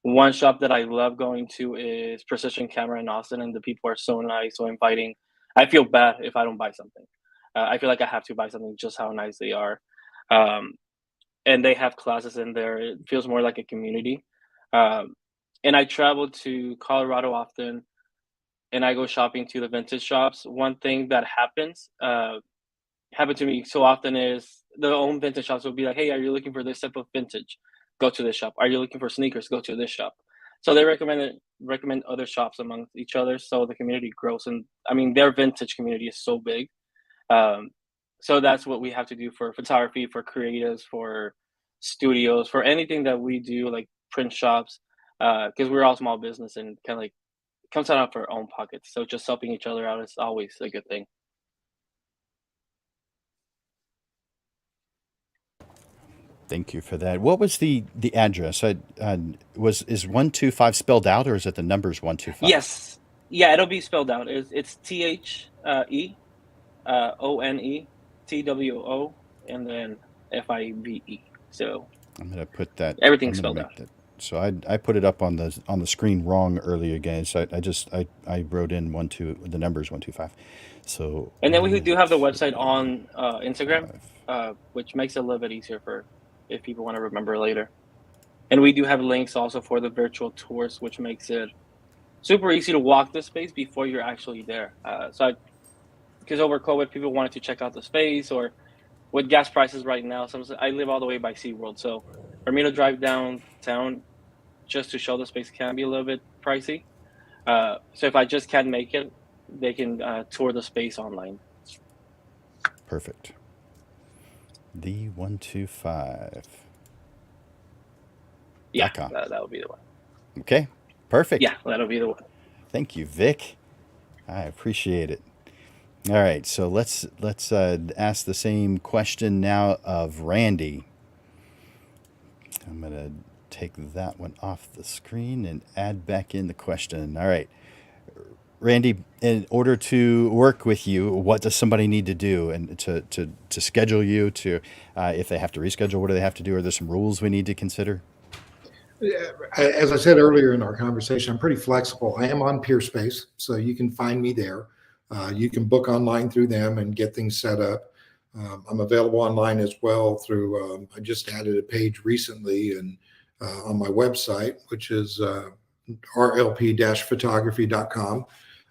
One shop that I love going to is Precision Camera in Austin, and the people are so nice, so inviting. I feel bad if I don't buy something. I feel like I have to buy something just how nice they are. Um, and they have classes in there. It feels more like a community. Um, and I travel to Colorado often, and I go shopping to the vintage shops. One thing that happened to me so often is the own vintage shops will be like, "Hey, are you looking for this type of vintage? Go to this shop. Are you looking for sneakers? Go to this shop." So they recommend other shops amongst each other, so the community grows. And I mean, their vintage community is so big. Um, so that's what we have to do for photography, for creatives, for studios, for anything that we do, like print shops, because we're all small business and kind of like comes out of our own pockets. So just helping each other out is always a good thing.
Thank you for that. What was the address? Is 125 spelled out, or is it the numbers 125?
Yes. Yeah, it'll be spelled out. It's THEONE and then FIVE. So
I'm gonna put that. I'm
everything's
gonna
spelled out.
make that. So I put it up on the screen wrong earlier, guys. So I wrote in the numbers 125. So
And then we do have the website
125.
on Instagram, which makes it a little bit easier for if people want to remember later. And we do have links also for the virtual tours, which makes it super easy to walk the space before you're actually there. Because over COVID, people wanted to check out the space, or with gas prices right now, I live all the way by SeaWorld. So for me to drive downtown just to show the space can be a little bit pricey. So if I just can't make it, they can tour the space online.
Perfect. The 125.
Yeah,
.com.
that'll be the one.
Okay. Perfect.
Yeah, that'll be the one.
Thank you, Vic. I appreciate it. All right, so let's ask the same question now of Randy. I'm gonna take that one off the screen and add back in the question. All right, Randy, in order to work with you, what does somebody need to do and to schedule you to, if they have to reschedule, what do they have to do? Are there some rules we need to consider?
Yeah, as I said earlier in our conversation, I'm pretty flexible. I am on PeerSpace, so you can find me there. You can book online through them and get things set up. I'm available online as well through, I just added a page recently and on my website, which is rlp-photography.com.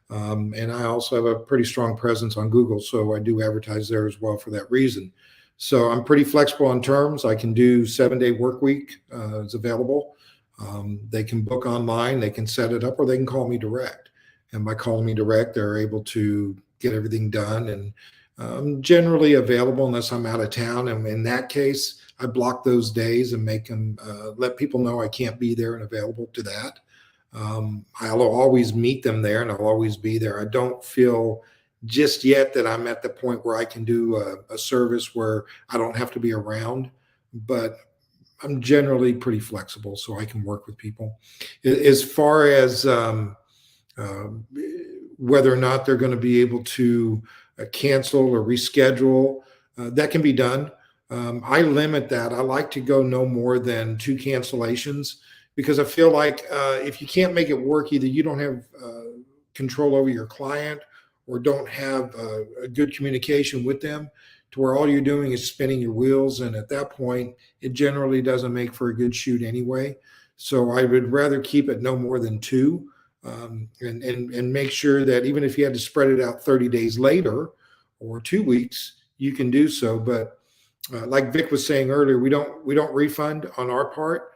And I also have a pretty strong presence on Google, so I do advertise there as well for that reason. So I'm pretty flexible on terms. I can do 7-day work week. It's available. They can book online, they can set it up, or they can call me direct. And by calling me direct, they're able to get everything done. And I'm generally available unless I'm out of town. And in that case, I block those days and make them let people know I can't be there and available to that. I'll always meet them there and I'll always be there. I don't feel just yet that I'm at the point where I can do a service where I don't have to be around, but I'm generally pretty flexible so I can work with people. As far as whether or not they're going to be able to cancel or reschedule, that can be done. I limit that. I like to go no more than 2 cancellations because I feel like if you can't make it work, either you don't have control over your client or don't have a good communication with them to where all you're doing is spinning your wheels. And at that point, it generally doesn't make for a good shoot anyway. So I would rather keep it no more than 2 and make sure that even if you had to spread it out 30 days later or 2 weeks, you can do so. But like Vic was saying earlier, we don't refund on our part.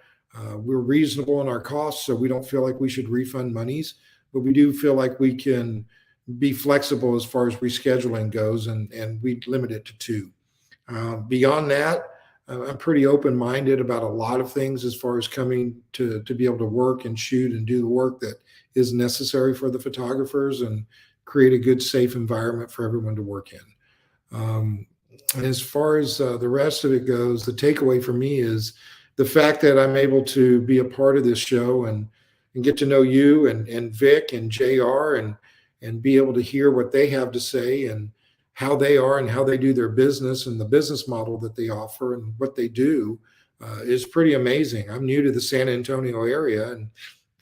We're reasonable in our costs, so we don't feel like we should refund monies, but we do feel like we can be flexible as far as rescheduling goes, and we limit it to 2. Beyond that, I'm pretty open-minded about a lot of things as far as coming to be able to work and shoot and do the work that is necessary for the photographers and create a good, safe environment for everyone to work in. And as far as the rest of it goes, the takeaway for me is the fact that I'm able to be a part of this show and get to know you and Vic and JR and be able to hear what they have to say and how they are and how they do their business and the business model that they offer and what they do is pretty amazing. I'm new to the San Antonio area and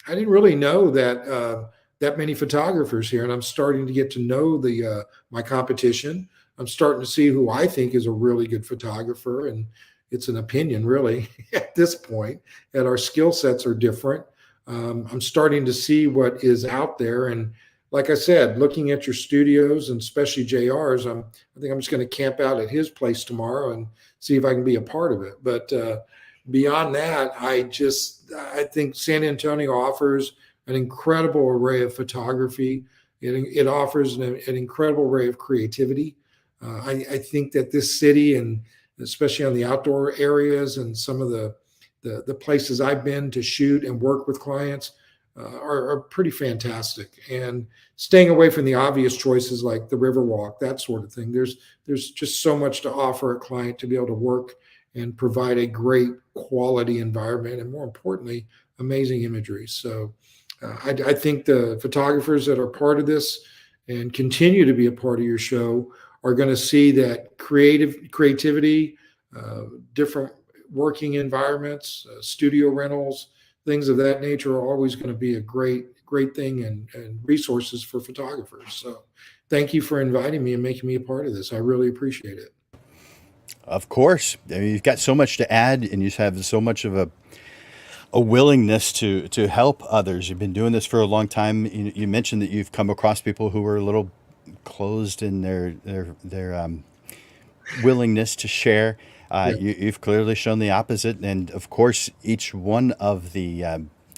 I didn't really know that that many photographers here, and I'm starting to get to know the my competition. I'm starting to see who I think is a really good photographer, and it's an opinion really at this point that our skill sets are different. I'm starting to see what is out there, and like I said, looking at your studios and especially JR's, I think I'm just going to camp out at his place tomorrow and see if I can be a part of it. But beyond that, I think San Antonio offers an incredible array of photography. It offers an incredible array of creativity. I think that this city, and especially on the outdoor areas and some of the places I've been to shoot and work with clients, are pretty fantastic. And staying away from the obvious choices like the Riverwalk, that sort of thing. There's just so much to offer a client to be able to work and provide a great quality environment, and more importantly, amazing imagery. So I think the photographers that are part of this and continue to be a part of your show are going to see that creativity, different working environments, studio rentals, things of that nature are always going to be a great thing and resources for photographers. So thank you for inviting me and making me a part of this. I really appreciate it.
Of course. I mean, you've got so much to add and you have so much of a willingness to help others. You've been doing this for a long time. You mentioned that you've come across people who were a little closed in their willingness to share. You've clearly shown the opposite, and of course, each one of the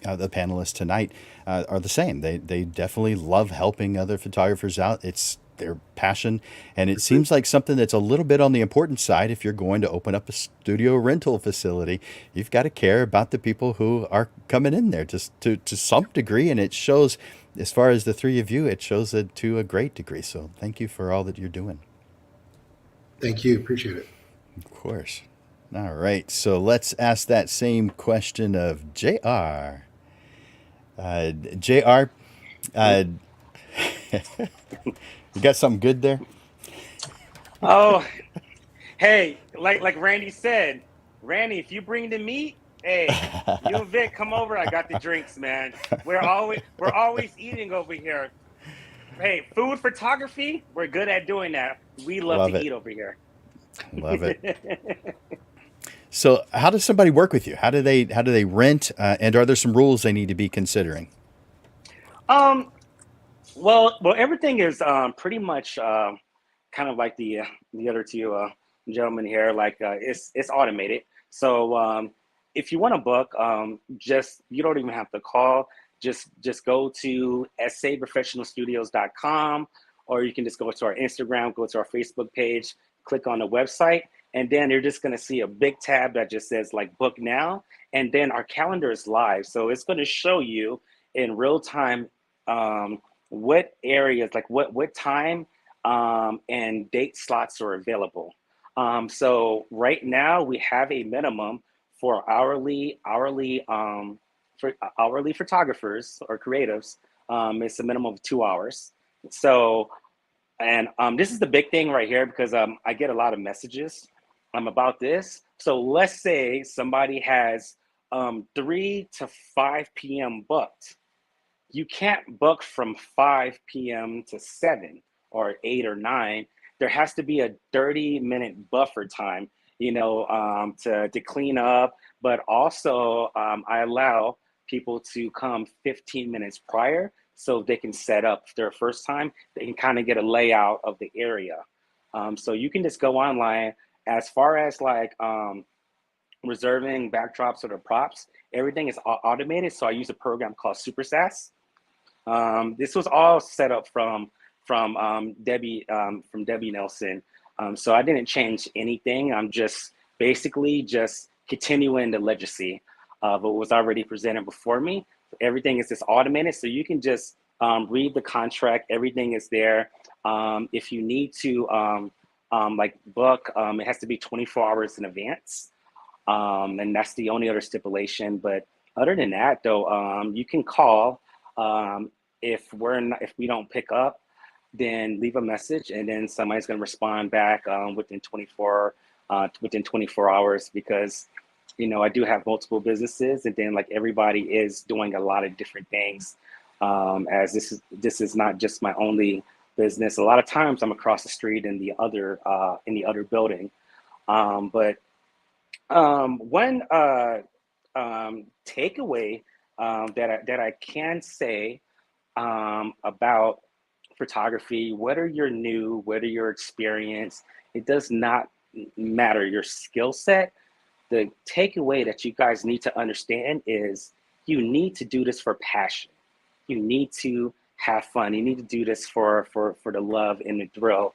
panelists tonight are the same. They definitely love helping other photographers out. It's their passion, and it seems like something that's a little bit on the important side. If you're going to open up a studio rental facility, you've got to care about the people who are coming in there to some degree, and it shows. As far as the 3 of you, it shows it to a great degree. So thank you for all that you're doing.
Thank you. Appreciate it.
Of course. All right. So let's ask that same question of JR. JR, You got something good there?
Oh, hey, like Randy said, Randy, if you bring the meat, hey, you and Vic come over. I got the drinks, man. We're always eating over here. Hey, food photography, we're good at doing that. We love to
Love it.
eat over here.
Love it. So, how does somebody work with you? How do they rent? And are there some rules they need to be considering?
um, well, everything is pretty much kind of like the other two gentlemen here. Like it's automated. So if you want to book, just you don't even have to call. Just go to saprofessionalstudios.com, or you can just go to our Instagram, go to our Facebook page, click on the website, and then you're just going to see a big tab that just says like book now, and then our calendar is live, so it's going to show you in real time what areas, like what time and date slots are available. So right now we have a minimum for hourly photographers or creatives. It's a minimum of 2 hours. So, and this is the big thing right here, because I get a lot of messages about this. So let's say somebody has 3 to 5 p.m. booked. You can't book from 5 p.m. to 7 or 8 or 9. There has to be a 30-minute buffer time, to clean up. But also, I allow people to come 15 minutes prior so they can set up their first time. They can kind of get a layout of the area. So you can just go online. As far as like reserving backdrops or the props, everything is automated. So I use a program called Super SAS. This was all set up from Debbie Nelson. So I didn't change anything. I'm just basically just continuing the legacy of what was already presented before me. Everything is just automated, so you can just read the contract. Everything is there. If you need to like book, it has to be 24 hours in advance, and that's the only other stipulation. But other than that, though, you can call. If we don't pick up, then leave a message, and then somebody's going to respond back within 24 hours, because I do have multiple businesses, and then like everybody is doing a lot of different things. As this is not just my only business. A lot of times I'm across the street in the other building. But one takeaway that I can say about photography, whether you're new, whether you're experienced, it does not matter your skill set. The takeaway that you guys need to understand is you need to do this for passion. You need to have fun. You need to do this for the love and the thrill.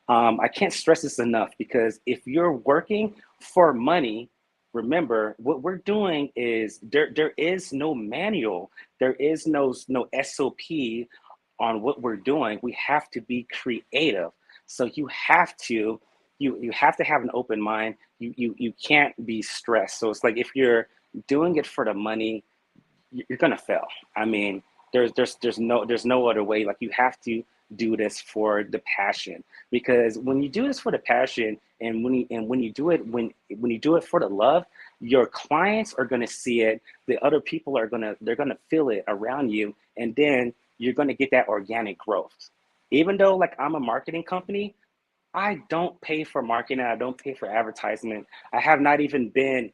I can't stress this enough, because if you're working for money, remember what we're doing is there is no manual. There is no SOP on what we're doing. We have to be creative. So you have to have an open mind. You can't be stressed. So it's like if you're doing it for the money, you're gonna fail. I mean, there's no other way. Like, you have to do this for the passion, because when you do this for the passion, and when you do it for the love, your clients are gonna see it. The other people they're gonna feel it around you, and then you're gonna get that organic growth. Even though, like, I'm a marketing company, I don't pay for marketing. I don't pay for advertisement. I haven't even been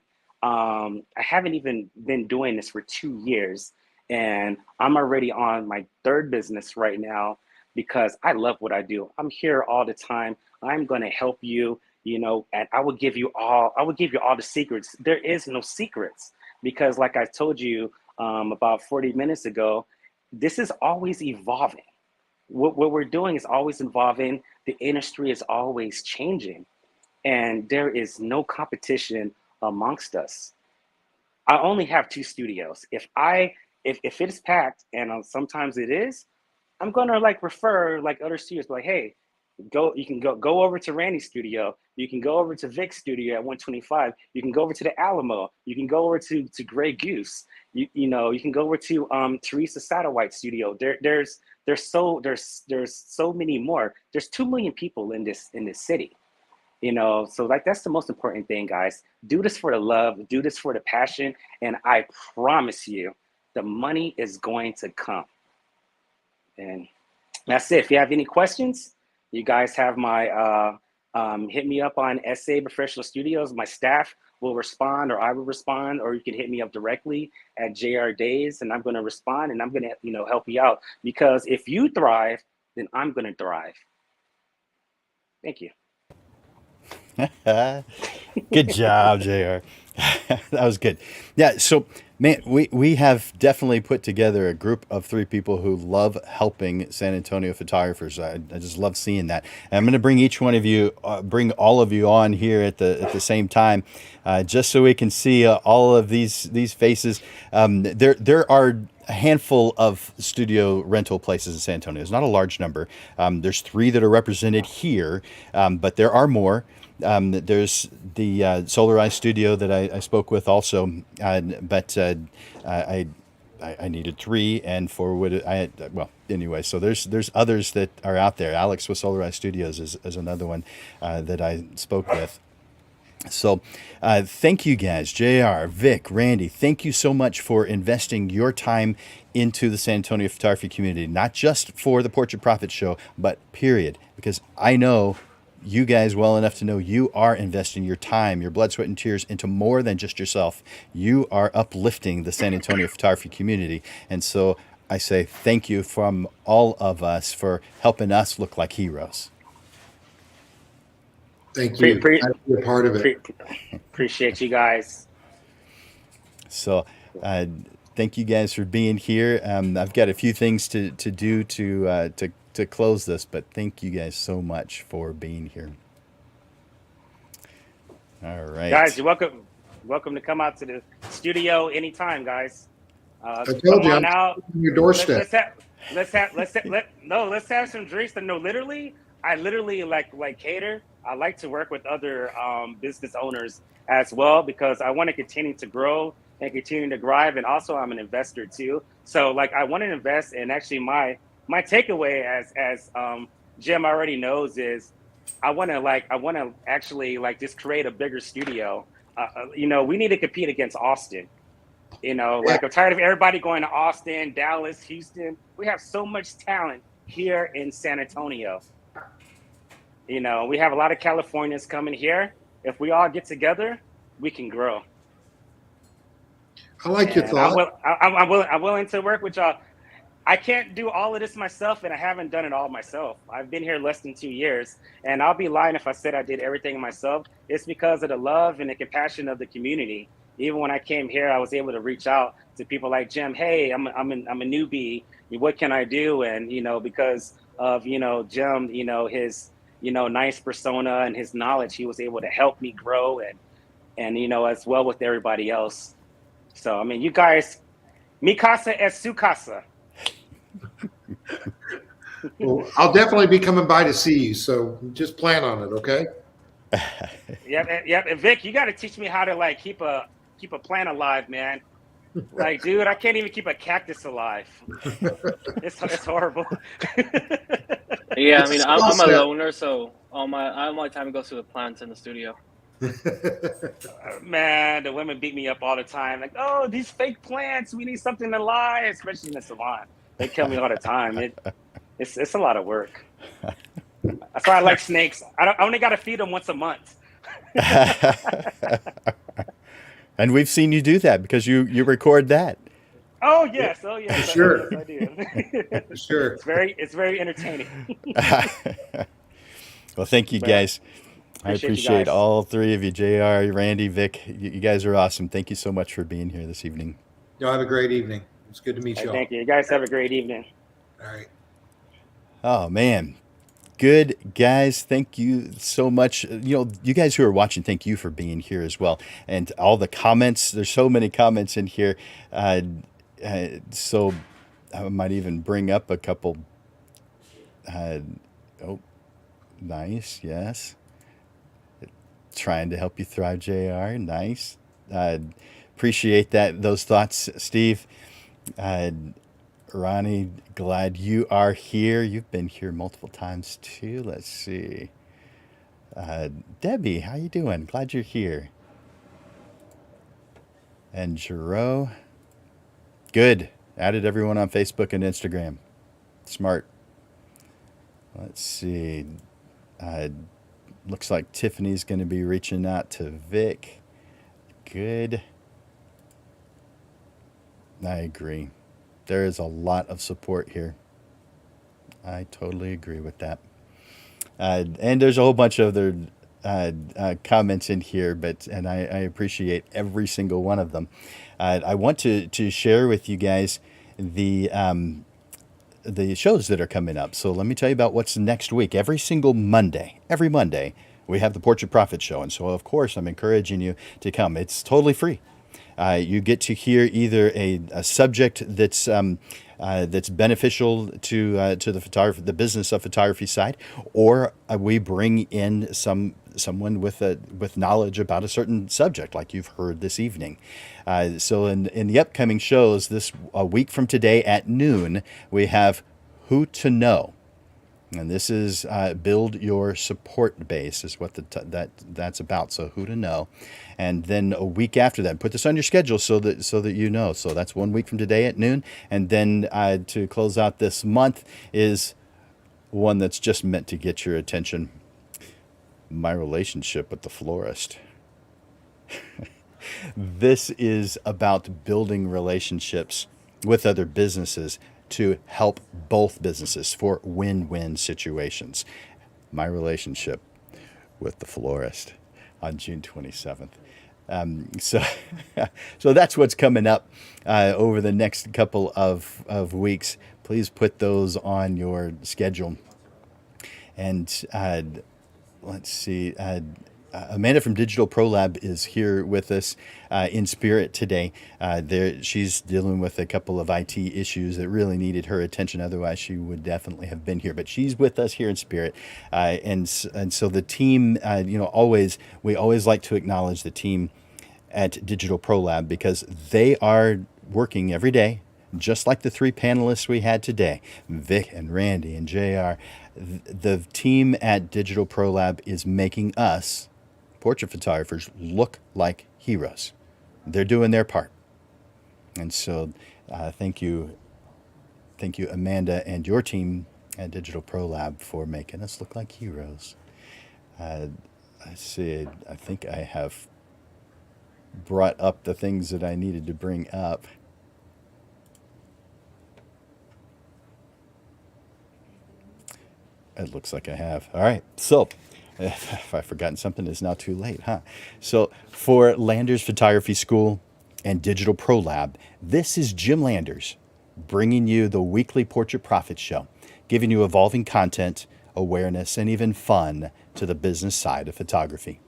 doing this for 2 years, and I'm already on my third business right now, because I love what I do. I'm here all the time. I'm going to help you, and I will give you all the secrets. There is no secrets, because like I told you about 40 minutes ago, this is always evolving. What we're doing is always evolving. The industry is always changing, and there is no competition amongst us. I only have two studios. If it is packed, and sometimes it is, I'm gonna like refer like other studios, like, hey, You can go over to Randy's studio. You can go over to Vic's studio at 125. You can go over to the Alamo. You can go over to Grey Goose. You can go over to Teresa Satterwhite's studio. There's so many more. There's 2 million people in this city. So like that's the most important thing, guys. Do this for the love, do this for the passion, and I promise you the money is going to come. And that's it. If you have any questions, you guys have my hit me up on SA Professional Studios. My staff will respond, or I will respond, or you can hit me up directly at JR Daze, and I'm going to respond, and I'm going to help you out, because if you thrive, then I'm going to thrive. Thank you.
Good job, JR. That was good. Yeah, so man, we have definitely put together a group of 3 people who love helping San Antonio photographers. I just love seeing that. And I'm going to bring each one of you, bring all of you on here at the same time, just so we can see all of these faces. There are a handful of studio rental places in San Antonio. It's not a large number. There's 3 that are represented here, but there are more. There's the Solarized studio that I spoke with also, but I needed 3, and well, anyway, so there's others that are out there. Alex with Solarized Studios is another one that I spoke with. So thank you guys, JR, Vic, Randy, thank you so much for investing your time into the San Antonio photography community, not just for the Portrait Profit Show, but period, because I know you guys well enough to know you are investing your time, your blood, sweat, and tears into more than just yourself. You are uplifting the San Antonio photography community. And so I say thank you from all of us for helping us look like heroes.
Thank you. Glad to be a part of it.
Appreciate you guys.
So thank you guys for being here. I've got a few things to do to close this, but thank you guys so much for being here. All right,
guys, you're welcome to come out to the studio anytime, guys.
I told you, I'm
out
on your doorstep.
Let's have some drinks. No, literally, I literally like cater. I like to work with other business owners as well, because I want to continue to grow and continue to thrive, and also I'm an investor too. So like I want to invest, and actually my takeaway, as Jim already knows, is I want to actually just create a bigger studio. We need to compete against Austin. Like I'm tired of everybody going to Austin, Dallas, Houston. We have so much talent here in San Antonio. We have a lot of Californians coming here. If we all get together, we can grow.
I like your thought.
I'm willing to work with y'all. I can't do all of this myself, and I haven't done it all myself. I've been here less than 2 years, and I'll be lying if I said I did everything myself. It's because of the love and the compassion of the community. Even when I came here, I was able to reach out to people like Jim. Hey, I'm a newbie. What can I do? And because of Jim, his nice persona and his knowledge, he was able to help me grow and as well with everybody else. So you guys, mi casa es su casa.
Well, I'll definitely be coming by to see you, so just plan on it, okay?
Yep. And Vic, you got to teach me how to keep a plant alive, man. Dude, I can't even keep a cactus alive. It's horrible.
Yeah, I'm a loner, so all my time goes to the plants in the studio.
Man, the women beat me up all the time. Oh, these fake plants. We need something to lie, especially in the salon. They kill me all the time. It's a lot of work. That's why I like snakes. I only got to feed them once a month.
And we've seen you do that because you record that.
Oh yes,
sure.
Yes, I do.
Sure.
It's very entertaining.
Well, thank you guys. I appreciate all 3 of you, JR, Randy, Vic. You guys are awesome. Thank you so much for being here this evening.
Y'all have a great evening. It's good to meet you all.
Thank you. You guys have a great evening.
All right.
Oh, man. Good, guys. Thank you so much. You guys who are watching, thank you for being here as well. And all the comments, there's so many comments in here. So I might even bring up a couple. Nice. Yes. Trying to help you thrive, JR. Nice. Uh, Appreciate those thoughts, Steve. Uh, Ronnie, glad you are here. You've been here multiple times too. Let's see. Debbie, how you doing? Glad you're here. And Jero, good. Added everyone on Facebook and Instagram. Smart. Let's see. Uh, Looks like Tiffany's going to be reaching out to Vic. Good. I agree. There is a lot of support here. I totally agree with that. And there's a whole bunch of other comments in here, and I appreciate every single one of them. I want to share with you guys the shows that are coming up. So let me tell you about what's next week. Every Monday, we have the Portrait Profit Show. And so, of course, I'm encouraging you to come. It's totally free. You get to hear either a subject that's beneficial to the photography, the business of photography side, or we bring in someone with knowledge about a certain subject, like you've heard this evening. So in the upcoming shows, a week from today at noon, we have Who to Know. And this is build your support base is what that's about. So who to know, and then a week after that, put this on your schedule so that you know. So that's 1 week from today at noon, and then to close out this month is one that's just meant to get your attention. My relationship with the florist. This is about building relationships with other businesses to help both businesses for win-win situations. My relationship with the florist on June 27th. So that's what's coming up over the next couple of weeks. Please put those on your schedule. And let's see. Amanda from Digital Pro Lab is here with us in spirit today. She's dealing with a couple of IT issues that really needed her attention. Otherwise, she would definitely have been here. But she's with us here in spirit, and so the team. We always like to acknowledge the team at Digital Pro Lab because they are working every day, just like the three panelists we had today, Vic and Randy and JR. The team at Digital Pro Lab is making us portrait photographers look like heroes. They're doing their part. And so thank you, Amanda, and your team at Digital Pro Lab for making us look like heroes. I think I have brought up the things that I needed to bring up. It looks like I have. All right. So if I've forgotten something, it's now too late, huh? So for Landers Photography School and Digital Pro Lab, this is Jim Landers bringing you the weekly Portrait Profit Show, giving you evolving content, awareness, and even fun to the business side of photography.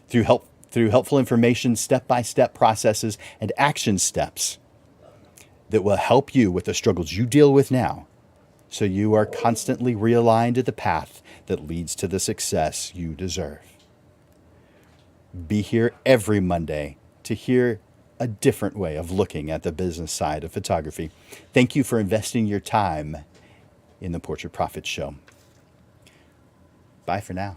Through helpful information, step-by-step processes, and action steps that will help you with the struggles you deal with now, so you are constantly realigned to the path that leads to the success you deserve. Be here every Monday to hear a different way of looking at the business side of photography. Thank you for investing your time in the Portrait Profit Show. Bye for now.